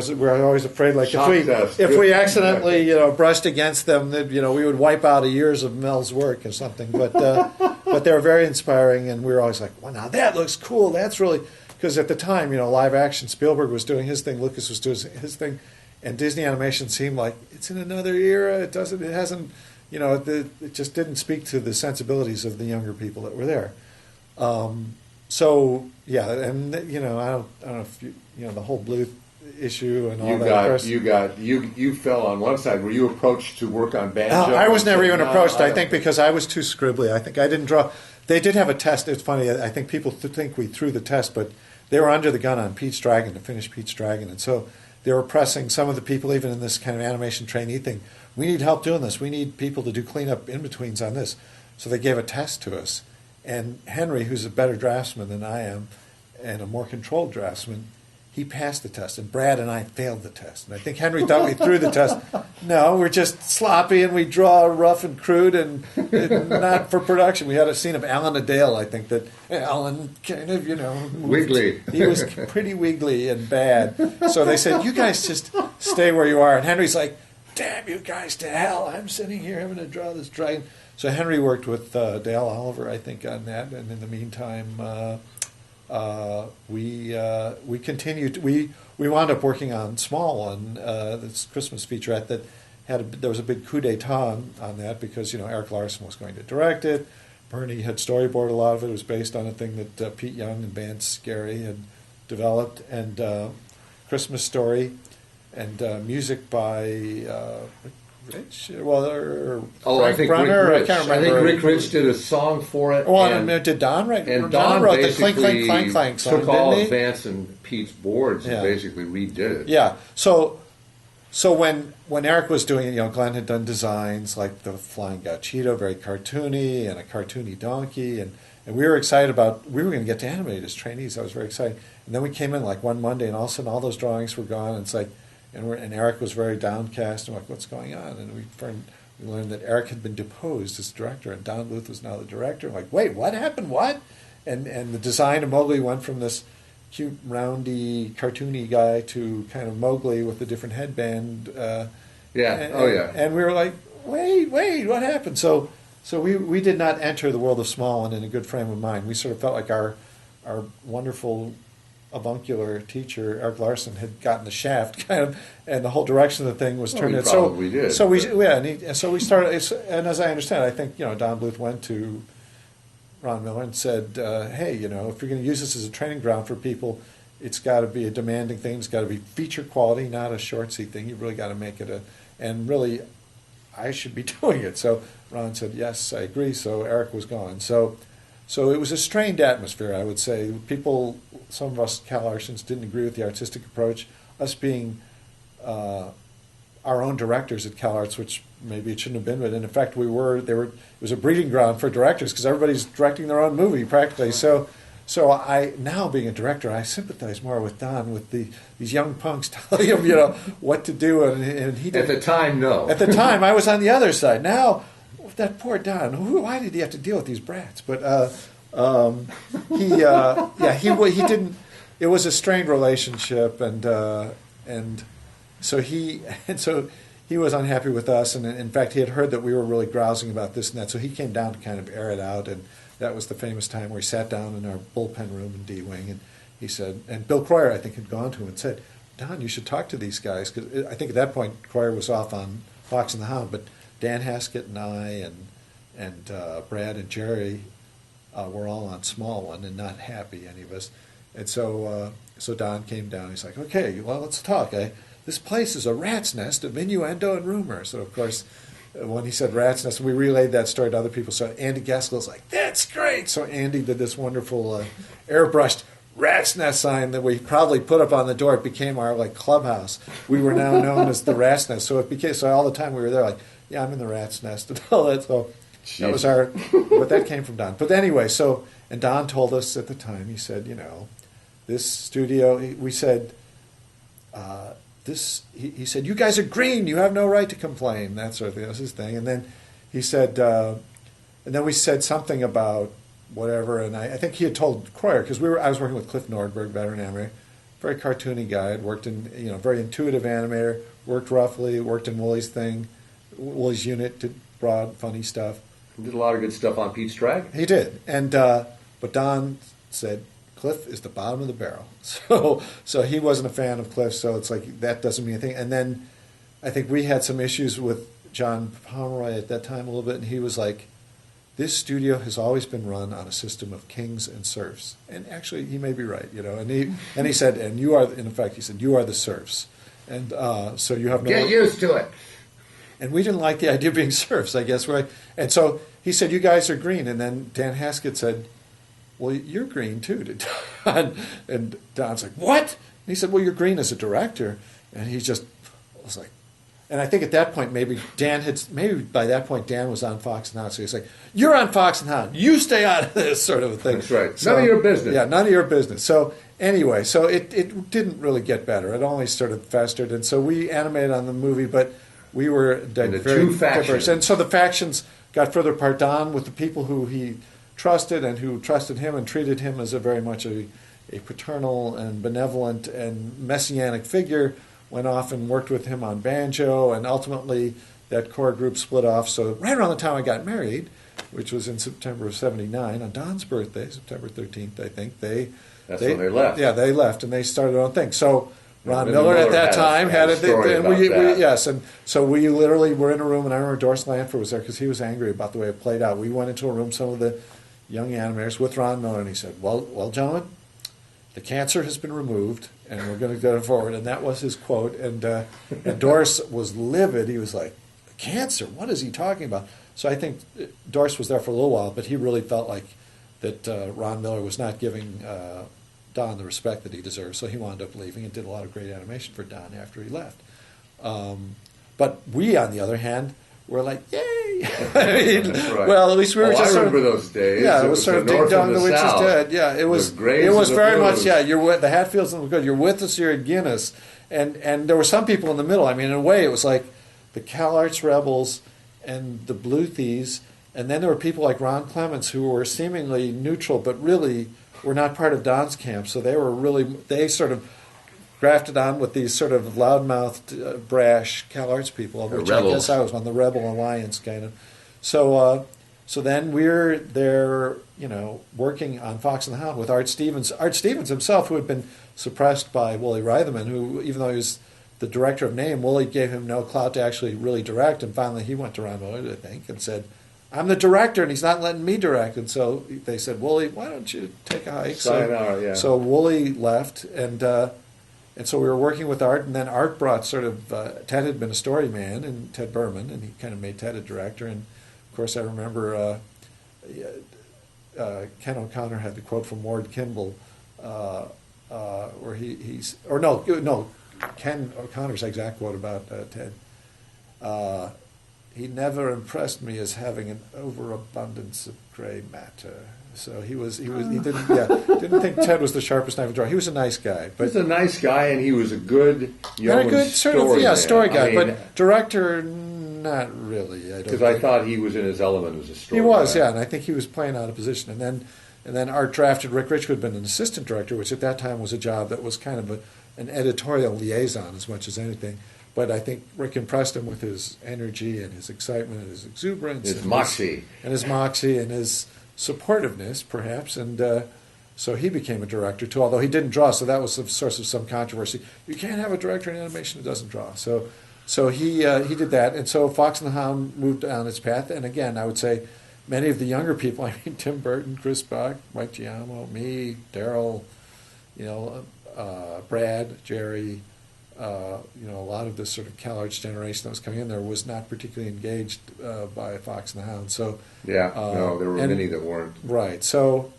B: we were always afraid, like, if we accidentally, brushed against them, that, we would wipe out a years of Mel's work or something. But they were very inspiring, and we were always like, well, now that looks cool. That's really, because at the time, live action, Spielberg was doing his thing, Lucas was doing his thing, and Disney animation seemed like it's in another era. It hasn't, it just didn't speak to the sensibilities of the younger people that were there. So yeah, and I don't know if the whole blue issue and all that.
C: You fell on one side. Were you approached to work on banjo?
B: I was never even approached. I think because I was too scribbly. I think I didn't draw. They did have a test. It's funny. I think people think we threw the test, but they were under the gun on Pete's Dragon, to finish Pete's Dragon, and so they were pressing some of the people, even in this kind of animation trainee thing. We need help doing this. We need people to do cleanup in betweens on this. So they gave a test to us, and Henry, who's a better draftsman than I am, and a more controlled draftsman, he passed the test, and Brad and I failed the test. And I think Henry thought we threw the test. No, we're just sloppy, and we draw rough and crude, and not for production. We had a scene of Alan Adale, I think, that Alan kind of, moved.
C: Wiggly.
B: He was pretty wiggly and bad. So they said, you guys just stay where you are. And Henry's like, damn you guys to hell. I'm sitting here having to draw this dragon. So Henry worked with Dale Oliver, I think, on that. And in the meantime, we continued. We wound up working on Small One, this Christmas featurette that there was a big coup d'etat on that because Eric Larson was going to direct it. Bernie had storyboarded a lot of it. It was based on a thing that Pete Young and Vance Scary had developed, and Christmas Story, and music by Rich? Well, or
C: Oh,
B: Frank
C: I think
B: Brunner?
C: Rick Rich.
B: I can't remember.
C: I think Rick Rich did a song for it.
B: Well, and did Don write?
C: And
B: Don wrote the
C: basically
B: Clink Clank Clank song,
C: took all
B: didn't
C: of
B: he?
C: Vance and Pete's boards and basically redid it.
B: Yeah. So when Eric was doing it, Glenn had done designs like the Flying Gauchito, very cartoony, and a cartoony donkey, and we were excited we were going to get to animate as trainees. I was very excited. And then we came in like one Monday, and all of a sudden all those drawings were gone. And it's like, and Eric was very downcast. And we're like, what's going on? And we learned that Eric had been deposed as director, and Don Bluth was now the director. I'm like, wait, what happened? What? And the design of Mowgli went from this cute, roundy, cartoony guy to kind of Mowgli with a different headband.
C: Yeah.
B: And, And we were like, wait, what happened? So we did not enter the world of Smallwood in a good frame of mind. We sort of felt like our wonderful avuncular teacher, Eric Larson, had gotten the shaft, kind of, and the whole direction of the thing was turned in.
C: Probably did.
B: So we started. And as I understand, I think Don Bluth went to Ron Miller and said, "Hey, if you're going to use this as a training ground for people, it's got to be a demanding thing. It's got to be feature quality, not a shortsy thing. You've really got to make it and really, I should be doing it." So Ron said, "Yes, I agree." So Eric was gone. So it was a strained atmosphere, I would say. Some of us Cal Arsons didn't agree with the artistic approach. Us being our own directors at Cal Arts, which maybe it shouldn't have been, but in effect we were. It was a breeding ground for directors because everybody's directing their own movie practically. So I, now being a director, I sympathize more with Don, with these young punks telling him, what to do, and he did.
C: At the time, no.
B: At the time, I was on the other side. Now, that poor Don. Why did he have to deal with these brats? But he didn't. It was a strained relationship, and so he was unhappy with us. And in fact, he had heard that we were really grousing about this and that. So he came down to kind of air it out. And that was the famous time where he sat down in our bullpen room in D Wing, and he said, and Bill Croyer, I think, had gone to him and said, "Don, you should talk to these guys," because I think at that point Croyer was off on Fox and the Hound, but Dan Haskett and I and Brad and Jerry were all on Smallwood and not happy, any of us. And so Don came down. He's like, "Okay, well, let's talk. This place is a rat's nest of innuendo and rumor." So, of course, when he said rat's nest, we relayed that story to other people. So Andy Gaskell's like, "That's great." So Andy did this wonderful airbrushed rat's nest sign that we probably put up on the door. It became our clubhouse. We were now known as the rat's nest. So all the time we were there, like, "Yeah, I'm in the rat's nest," and all that. So that was but that came from Don. But anyway, and Don told us at the time, he said, this studio, we said, he said, "You guys are green. You have no right to complain." That sort of thing. That was his thing. And then he said, and then we said something about whatever. And I think he had told Croyer, because I was working with Cliff Nordberg, veteran animator, very cartoony guy. Had worked in, very intuitive animator. Worked roughly. Worked in Wooly's unit. Did broad, funny stuff.
C: He did a lot of good stuff on Pete's Dragon.
B: He did. And but Don said, "Cliff is the bottom of the barrel." So he wasn't a fan of Cliff, so it's like that doesn't mean anything. And then I think we had some issues with John Pomeroy at that time a little bit, and he was like, "This studio has always been run on a system of kings and serfs." And actually, he may be right, And he said, "And you are," in effect, he said, "You are the serfs." And so you have no...
C: Get used to it.
B: And we didn't like the idea of being serfs, I guess. Right? And so he said, "You guys are green." And then Dan Haskett said, "Well, you're green too," to Don. And Don's like, "What?" And he said, "Well, you're green as a director." And he just was like, and I think at that point, maybe by that point Dan was on Fox and Hound. So he's like, "You're on Fox and Hound. You stay out of this," sort of a thing.
C: That's right.
B: So,
C: none of your business.
B: Yeah, none of your business. So anyway, so it didn't really get better. It only sort of festered. And so we animated on the movie, but we were very
C: two factions.
B: diverse. And so the factions got further apart. Don with the people who he trusted and who trusted him and treated him as a very much a paternal and benevolent and messianic figure, went off and worked with him on banjo, and ultimately that core group split off. So right around the time I got married, which was in September of '79, on Don's birthday, September 13th, I think,
C: That's when they left.
B: Yeah, they left, and they started their own thing. So Ron Miller at that time had it. Yes, and so we literally were in a room, and I remember Doris Lanford was there because he was angry about the way it played out. We went into a room, some of the young animators, with Ron Miller, and he said, well, gentlemen, the cancer has been removed, and we're going to go forward. And that was his quote. And Doris was livid. He was like, cancer. What is he talking about? So I think Dorst was there for a little while, but he really felt like that Ron Miller was not giving Don the respect that he deserved. So he wound up leaving and did a lot of great animation for Don after he left. But we, on the other hand, were like, yay! I mean,
C: right.
B: Well, at least we were just
C: I
B: sort
C: remember
B: of,
C: those days.
B: Yeah, it was sort of ding dong, the witch is dead. Yeah, it was. It was very much. Yeah, you're with the Hatfields and the good. You're with us. You're at Guinness, and there were some people in the middle. I mean, in a way, it was like the Cal Arts Rebels and the Blue Thieves, and then there were people like Ron Clements who were seemingly neutral, but really were not part of Don's camp. So they sort of grafted on with these sort of loudmouthed, brash Cal Arts people, of which
C: rebels.
B: I guess I was on the Rebel Alliance kind of. So then we're there, working on Fox and the Hound with Art Stevens. Art Stevens himself, who had been suppressed by Wooly Reitherman, who, even though he was the director of name, Wooly gave him no clout to actually really direct. And finally he went to Ron Miller, I think, and said, I'm the director, and he's not letting me direct. And so they said, Wooly, why don't you take a hike? So Wooly left, and so we were working with Art, and then Art brought sort of, Ted had been a story man, and Ted Berman, and he kind of made Ted a director. And of course I remember Ken O'Connor had the quote from Ward Kimball, where Ken O'Connor's exact quote about Ted. He never impressed me as having an overabundance of gray matter. So he didn't think Ted was the sharpest knife to draw. He was a nice guy, but
C: he was a nice guy, and he was a good
B: story guy, but director, not really.
C: Because I thought he was in his element as a story.
B: He was,
C: guy.
B: and I think he was playing out of position. And then Art drafted Rick Rich, who had been an assistant director, which at that time was a job that was kind of an editorial liaison as much as anything. But I think Rick impressed him with his energy and his excitement and his exuberance.
C: His moxie.
B: And his supportiveness, perhaps. And so he became a director, too, although he didn't draw, so that was a source of some controversy. You can't have a director in animation who doesn't draw. So he did that. And so Fox and the Hound moved down its path. And again, I would say many of the younger people, I mean, Tim Burton, Chris Buck, Mike Giamo, me, Daryl, Brad, Jerry, a lot of this sort of Cal Arts generation that was coming in there was not particularly engaged by Fox and the Hound. So
C: there were many that weren't.
B: Right. So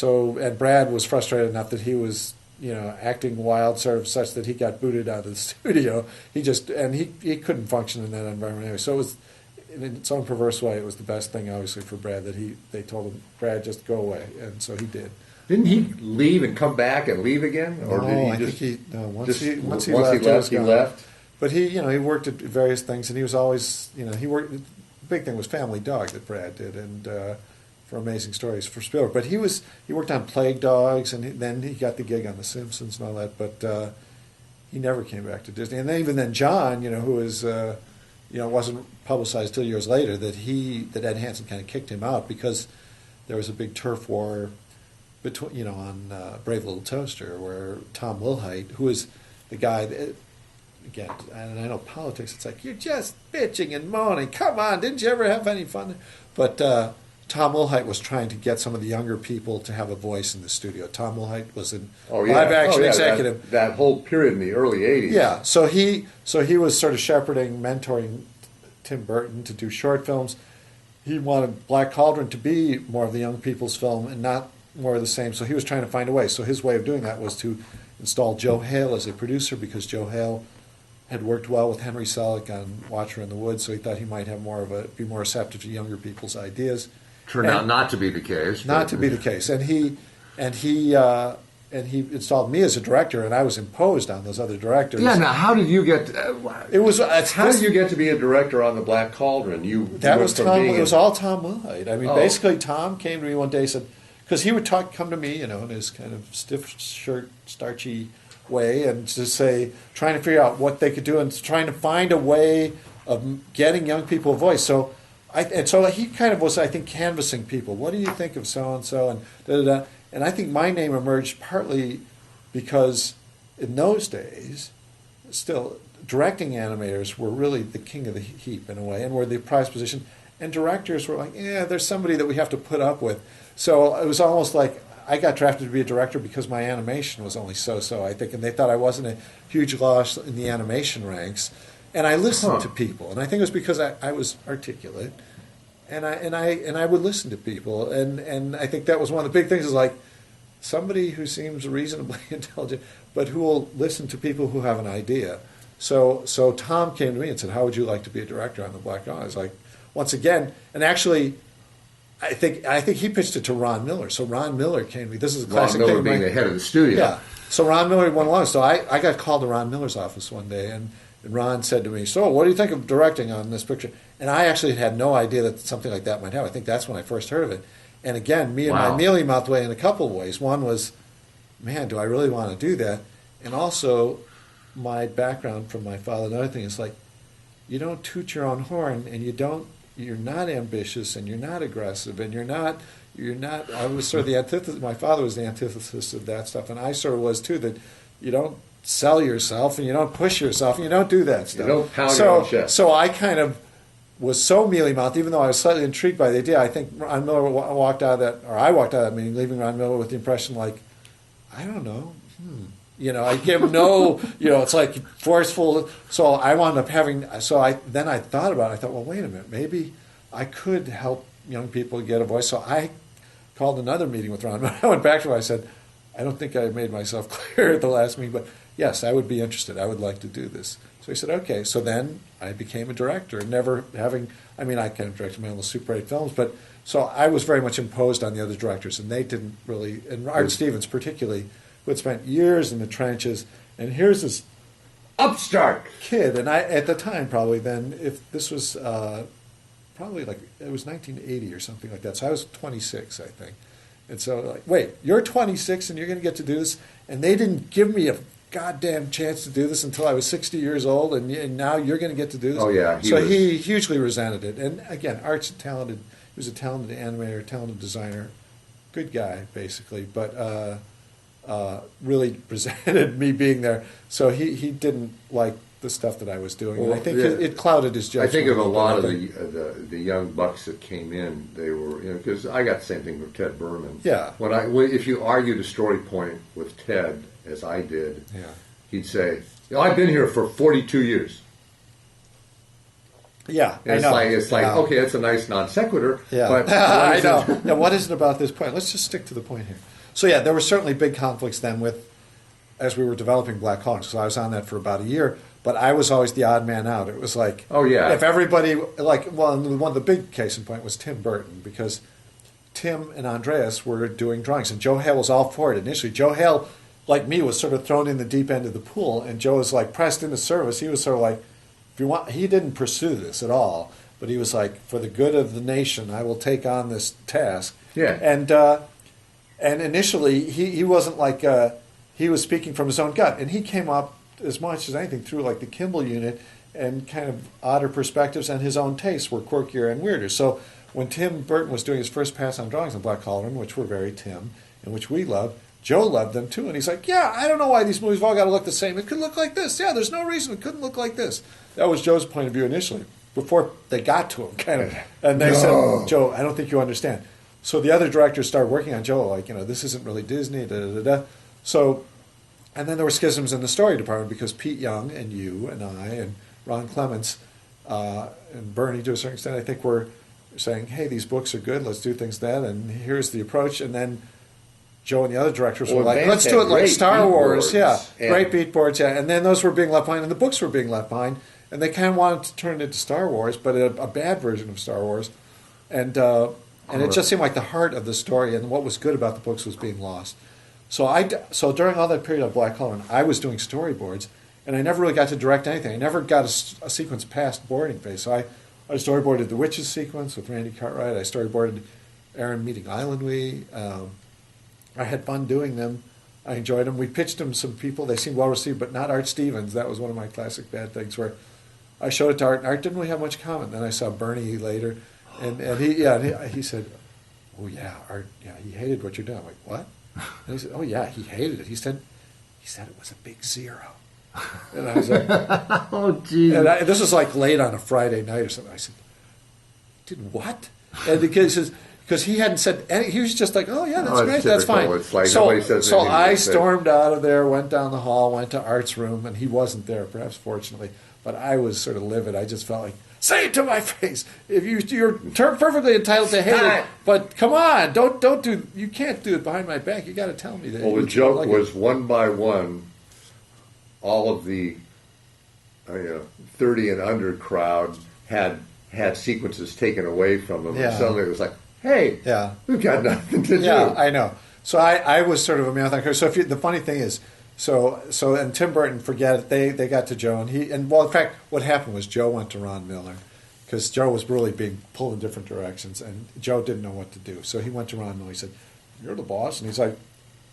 B: and Brad was frustrated enough that he was acting wild, sort of such that he got booted out of the studio. He couldn't function in that environment anyway. So it was, in its own perverse way, it was the best thing, obviously, for Brad that they told him, Brad, just go away, and so he did.
C: Didn't he leave and come back and leave again? Or did he
B: once he left,
C: he left.
B: But he worked at various things, and he was always, he worked. The big thing was Family Dog that Brad did, and for Amazing Stories for Spielberg. But he worked on Plague Dogs, and then he got the gig on The Simpsons and all that. But he never came back to Disney. And then even then, John, who was, wasn't publicized till years later that Ed Hansen kind of kicked him out because there was a big turf war between, on Brave Little Toaster, where Tom Wilhite, who is the guy that, again, and I know politics, it's like, you're just bitching and moaning. Come on, didn't you ever have any fun? But Tom Wilhite was trying to get some of the younger people to have a voice in the studio. Tom Wilhite was an live-action executive.
C: That whole period in the early 80s.
B: Yeah, so he was sort of shepherding, mentoring Tim Burton to do short films. He wanted Black Cauldron to be more of the young people's film and not more of the same, so he was trying to find a way. So his way of doing that was to install Joe Hale as a producer, because Joe Hale had worked well with Henry Selick on Watcher in the Woods, so he thought he might have be more receptive to younger people's ideas.
C: Turned out not to be the case.
B: Not to be the case, and he installed me as a director, and I was imposed on those other directors.
C: Yeah. Now, how did you get? How did you get to be a director on the Black Cauldron?
B: It was all Tom Wilhite. I mean, basically, Tom came to me one day and said, because he would come to me, in his kind of stiff shirt, starchy way, and just say, trying to figure out what they could do, and trying to find a way of getting young people a voice. So he kind of was, I think, canvassing people. What do you think of so and so, and da da da. And I think my name emerged partly because in those days, still directing animators were really the king of the heap in a way, and were the prized position. And directors were like, there's somebody that we have to put up with. So it was almost like I got drafted to be a director because my animation was only so-so, I think, and they thought I wasn't a huge loss in the animation ranks. And I listened to people, and I think it was because I was articulate, and I would listen to people, and I think that was one of the big things is like somebody who seems reasonably intelligent, but who will listen to people who have an idea. So Tom came to me and said, "How would you like to be a director on the Black Dog?" I was like, once again, and actually, I think he pitched it to Ron Miller. So Ron Miller came to me. This is a classic
C: Ron Miller
B: thing.
C: being the head of the studio.
B: Yeah. So Ron Miller went along. So I got called to Ron Miller's office one day, and Ron said to me, "So what do you think of directing on this picture?" And I actually had no idea that something like that might happen. I think that's when I first heard of it. And again, me and my mealy mouth way in a couple of ways. One was, man, do I really want to do that? And also, my background from my father, another thing is like, you don't toot your own horn, and you're not ambitious, and you're not aggressive, and you're not, I was sort of the antithesis, my father was the antithesis of that stuff, and I sort of was too, that you don't sell yourself, and you don't push yourself, and you don't do that stuff.
C: You don't pound your own chest.
B: So I kind of was so mealy-mouthed, even though I was slightly intrigued by the idea. I think Ron Miller walked out of that, or I walked out of that meeting, leaving Ron Miller with the impression like, I don't know, I give him no, it's like forceful. So I wound up then I thought about it. I thought, well, wait a minute, maybe I could help young people get a voice. So I called another meeting with Ron. I went back to him. I said, I don't think I made myself clear at the last meeting, but yes, I would be interested. I would like to do this. So he said, okay. So then I became a director, never having, I kind of directed my own Super 8 films, but so I was very much imposed on the other directors, and they didn't really, and Art Stevens particularly, who had spent years in the trenches, and here's this
C: upstart
B: kid, and I at the time probably then, if this was probably like, it was 1980 or something like that, so I was 26, I think, and so like, wait, you're 26 and you're going to get to do this, and they didn't give me a goddamn chance to do this until I was 60 years old, and now you're going to get to do this.
C: Oh yeah,
B: he hugely resented it, and again, Art's talented. He was a talented animator, talented designer, good guy basically, but really resented me being there. So he didn't like the stuff that I was doing.
C: Well,
B: and I think it clouded his judgment.
C: I think of a lot of the young bucks that came in. They were, because I got the same thing with Ted Berman.
B: Yeah.
C: If you argued a story point with Ted, as I did, he'd say, "I've been here for 42 years."
B: Yeah,
C: and it's like okay, that's a nice non sequitur.
B: Yeah,
C: but
B: I know. Now, what is it about this point? Let's just stick to the point here. So yeah, there were certainly big conflicts then as we were developing Black Hawk, because I was on that for about a year, but I was always the odd man out. It was like, if everybody, one of the big case in point was Tim Burton, because Tim and Andreas were doing drawings, and Joe Hale was all for it initially. Joe Hale, like me, was sort of thrown in the deep end of the pool, and Joe was like pressed into service. He was sort of like, he didn't pursue this at all, but he was like, for the good of the nation, I will take on this task.
C: Yeah.
B: And initially, he wasn't like, he was speaking from his own gut. And he came up as much as anything through like the Kimball unit and kind of odder perspectives, and his own tastes were quirkier and weirder. So when Tim Burton was doing his first pass on drawings on Black Cauldron, which were very Tim, and which we loved, Joe loved them too, and he's like, yeah, I don't know why these movies have all got to look the same. It could look like this. Yeah, there's no reason it couldn't look like this. That was Joe's point of view initially, before they got to him, kind of. And they said, Joe, I don't think you understand. So the other directors started working on Joe, like, this isn't really Disney, da-da-da-da. So, and then there were schisms in the story department, because Pete Young and you and I and Ron Clements and Bernie, to a certain extent, I think were saying, hey, these books are good, let's do things then, and here's the approach. And then Joe and the other directors were like, let's do it like Star Wars. Great beat boards, And then those were being left behind, and the books were being left behind, and they kind of wanted to turn it into Star Wars, but a bad version of Star Wars. And it just seemed like the heart of the story and what was good about the books was being lost. So during all that period of Black Cauldron, I was doing storyboards, and I never really got to direct anything. I never got a sequence past boarding phase. So I storyboarded the Witches sequence with Randy Cartwright. I storyboarded Aaron meeting Islandwy. I had fun doing them. I enjoyed them. We pitched them some people. They seemed well received, but not Art Stevens. That was one of my classic bad things, where I showed it to Art, and Art didn't really have much comment. Then I saw Bernie later, and he said, oh yeah, Art, he hated what you're doing. I'm like, what? And he said, oh yeah, he hated it. He said it was a big zero. And I was like,
C: oh geez.
B: And this was like late on a Friday night or something. I said, did what? And because because he hadn't said any. He was just like, "Oh yeah, that's
C: Oh, it's
B: great, that's
C: typical.
B: fine."
C: It's like
B: so
C: nobody says
B: so
C: anything
B: I
C: to say.
B: stormed out of there, went down the hall, went to Art's room, and he wasn't there. Perhaps fortunately, but I was sort of livid. I just felt like, say it to my face. If you're perfectly entitled to hate it, but come on, don't do. You can't do it behind my back. You got to tell me that.
C: Well, the
B: you
C: joke
B: like
C: was
B: it.
C: one by one, all of the 30 and under crowd had sequences taken away from them.
B: Yeah.
C: And suddenly it was like, hey,
B: Yeah.
C: we've got nothing to do.
B: Yeah, I know. So I was sort of a marathon career. So the funny thing is, so and Tim Burton, forget it. They got to Joe, and in fact, what happened was Joe went to Ron Miller because Joe was really being pulled in different directions, and Joe didn't know what to do. So he went to Ron Miller. He said, "You're the boss," and he's like,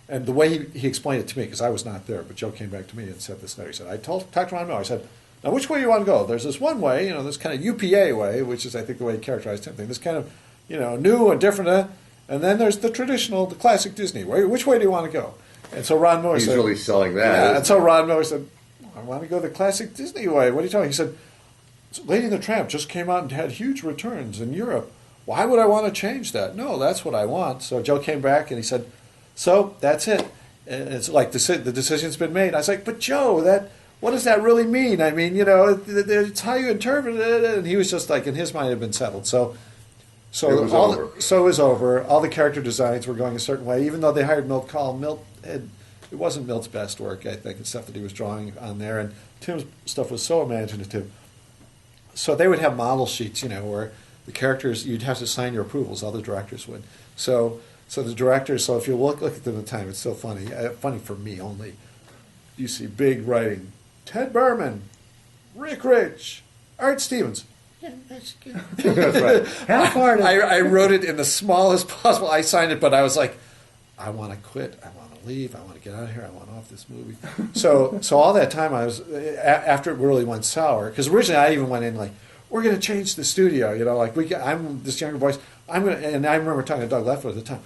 B: and the way he explained it to me, because I was not there, but Joe came back to me and said this later. He said, talked to Ron Miller. I said, now which way do you want to go? There's this one way, this kind of UPA way, which is I think the way he characterized him. This kind of new and different. And then there's the traditional, the classic Disney way. Which way do you want to go? And so Ron Miller said...
C: He's really selling that.
B: Yeah,
C: isn't
B: and so
C: he?
B: Ron Miller said, I want to go the classic Disney way. What are you talking? He said, Lady and the Tramp just came out and had huge returns in Europe. Why would I want to change that? No, that's what I want. So Joe came back and he said, so that's it. And it's like the decision's been made. I was like, but Joe, what does that really mean? I mean, it's how you interpret it. And he was just like, in his mind, it had been settled. So
C: It was over.
B: So it was over. All the character designs were going a certain way, even though they hired Milt Kahl. It wasn't Milt's best work, I think, and stuff that he was drawing on there. And Tim's stuff was so imaginative. So they would have model sheets, where the characters, you'd have to sign your approvals. All the directors would. So the directors, so if you look at them at the time, it's so funny. Funny for me only. You see big writing, Ted Berman, Rick Rich, Art Stevens.
C: That's right. Half-hearted.
B: I wrote it in the smallest possible. I signed it, but I was like, I want to quit. I want to leave. I want to get out of here. I want off this movie. So all that time I was, after it really went sour, because originally I even went in like, we're going to change the studio. I'm this younger voice. And I remember talking to Doug Leffer at the time.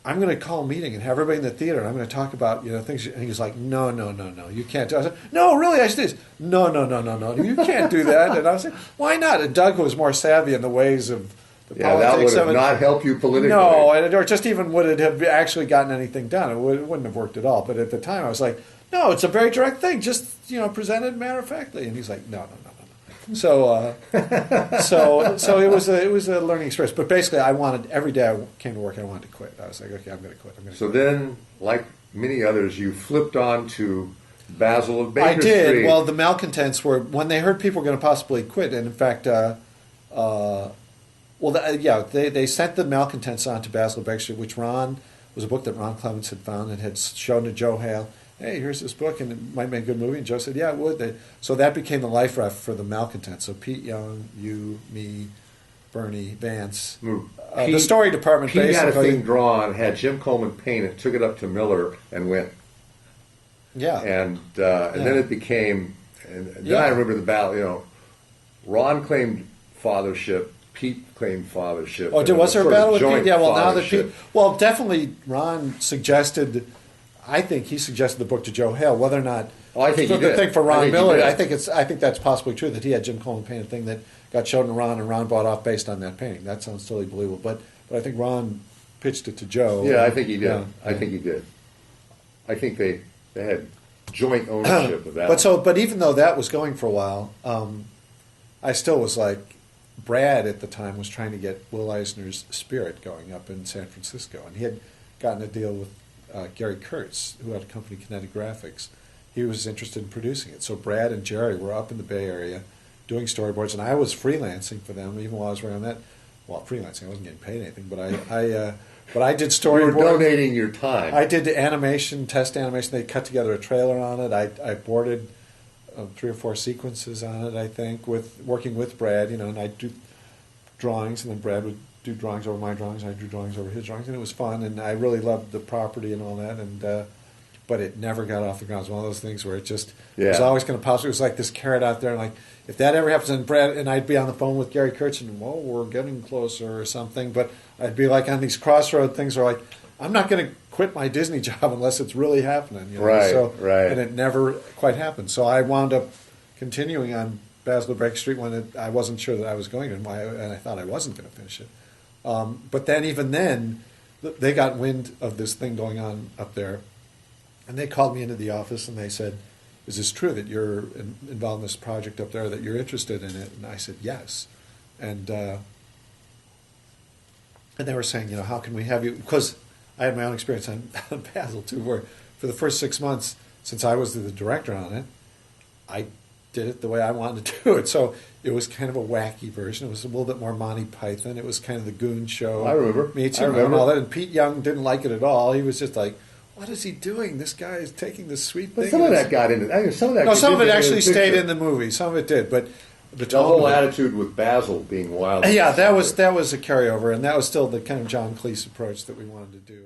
B: I'm going to call a meeting and have everybody in the theater, and I'm going to talk about things. And he was like, no, you can't do it. I said, no, really, I should do this. No, you can't do that. And I was like, why not? And Doug was more savvy in the ways of the politics
C: that would
B: of
C: have
B: it.
C: not helped you politically.
B: No, or just even would it have actually gotten anything done? It wouldn't have worked at all. But at the time, I was like, no, it's a very direct thing. Just present it matter of factly. And he's like, no. So it was a learning experience. But basically, I wanted every day I came to work, I wanted to quit. I was like, okay, I'm going to quit.
C: So then, like many others, you flipped on to Basil of Baker
B: I did.
C: Street.
B: Well, the malcontents were when they heard people were going to possibly quit, and in fact, they sent the malcontents on to Basil of Baker Street, which was a book that Ron Clements had found and had shown to Joe Hale. Hey, here's this book, and it might make a good movie. And Joe said, yeah, it would. So that became the life raft for the malcontents. So Pete Young, you, me, Bernie, Vance, the story department
C: Pete
B: basically.
C: had a thing drawn, had Jim Coleman paint it, took it up to Miller, and went.
B: Yeah.
C: And then it became, and then
B: Yeah.
C: I remember the battle, Ron claimed fathership, Pete claimed fathership.
B: Oh, was there a
C: sort of
B: battle with
C: joint
B: Pete? Yeah, well, now that
C: fathership.
B: Pete... Well, definitely Ron suggested... I think he suggested the book to Joe Hale. Whether or not...
C: Oh, I think he
B: the
C: did.
B: thing for
C: I
B: Ron
C: think he
B: Miller,
C: did.
B: I think that's possibly true, that he had Jim Coleman paint a thing that got shown to Ron, and Ron bought off based on that painting. That sounds totally believable. But I think Ron pitched it to Joe.
C: Yeah, I think he did.
B: Yeah.
C: I think he did. I think they had joint ownership of that.
B: But even though that was going for a while, I still was like... Brad at the time was trying to get Will Eisner's Spirit going up in San Francisco, and he had gotten a deal with Gary Kurtz, who had a company, Kinetic Graphics. He was interested in producing it. So Brad and Jerry were up in the Bay Area doing storyboards, and I was freelancing for them even while I was working on that. Well, freelancing, I wasn't getting paid anything, but I did storyboards.
C: You were donating your time.
B: I did the animation, test animation. They cut together a trailer on it. I boarded 3 or 4 sequences on it, I think, working with Brad, and I'd do drawings, and then Brad would do drawings over my drawings, and I drew drawings over his drawings, and it was fun, and I really loved the property and all that, and but it never got off the ground. It was one of those things where it was always going to pop. It was like this carrot out there, and like, if that ever happens, and Brad and I'd be on the phone with Gary Kurtz, and, well, we're getting closer or something, but I'd be like on these crossroad things where like, I'm not going to quit my Disney job unless it's really happening.
C: Right.
B: And it never quite happened. So I wound up continuing on Basil of Baker Street when I wasn't sure that I was going to, and I thought I wasn't going to finish it. But then, even then, they got wind of this thing going on up there, and they called me into the office and they said, "Is this true that you're involved in this project up there, that you're interested in it?" And I said, "Yes." And they were saying, how can we have you? Because I had my own experience on Basel too, where for the first 6 months, since I was the director on it, I did it the way I wanted to do it. So it was kind of a wacky version. It was a little bit more Monty Python. It was kind of the Goon Show.
C: I remember.
B: Meets you and all that. And Pete Young didn't like it at all. He was just like, "What is he doing? This guy is taking this sweet thing."
C: But some of that got into. Some of that.
B: No, some of it actually stayed in the movie. Some of it did, but
C: the whole attitude with Basil being wild.
B: Yeah, that was a carryover, and that was still the kind of John Cleese approach that we wanted to do.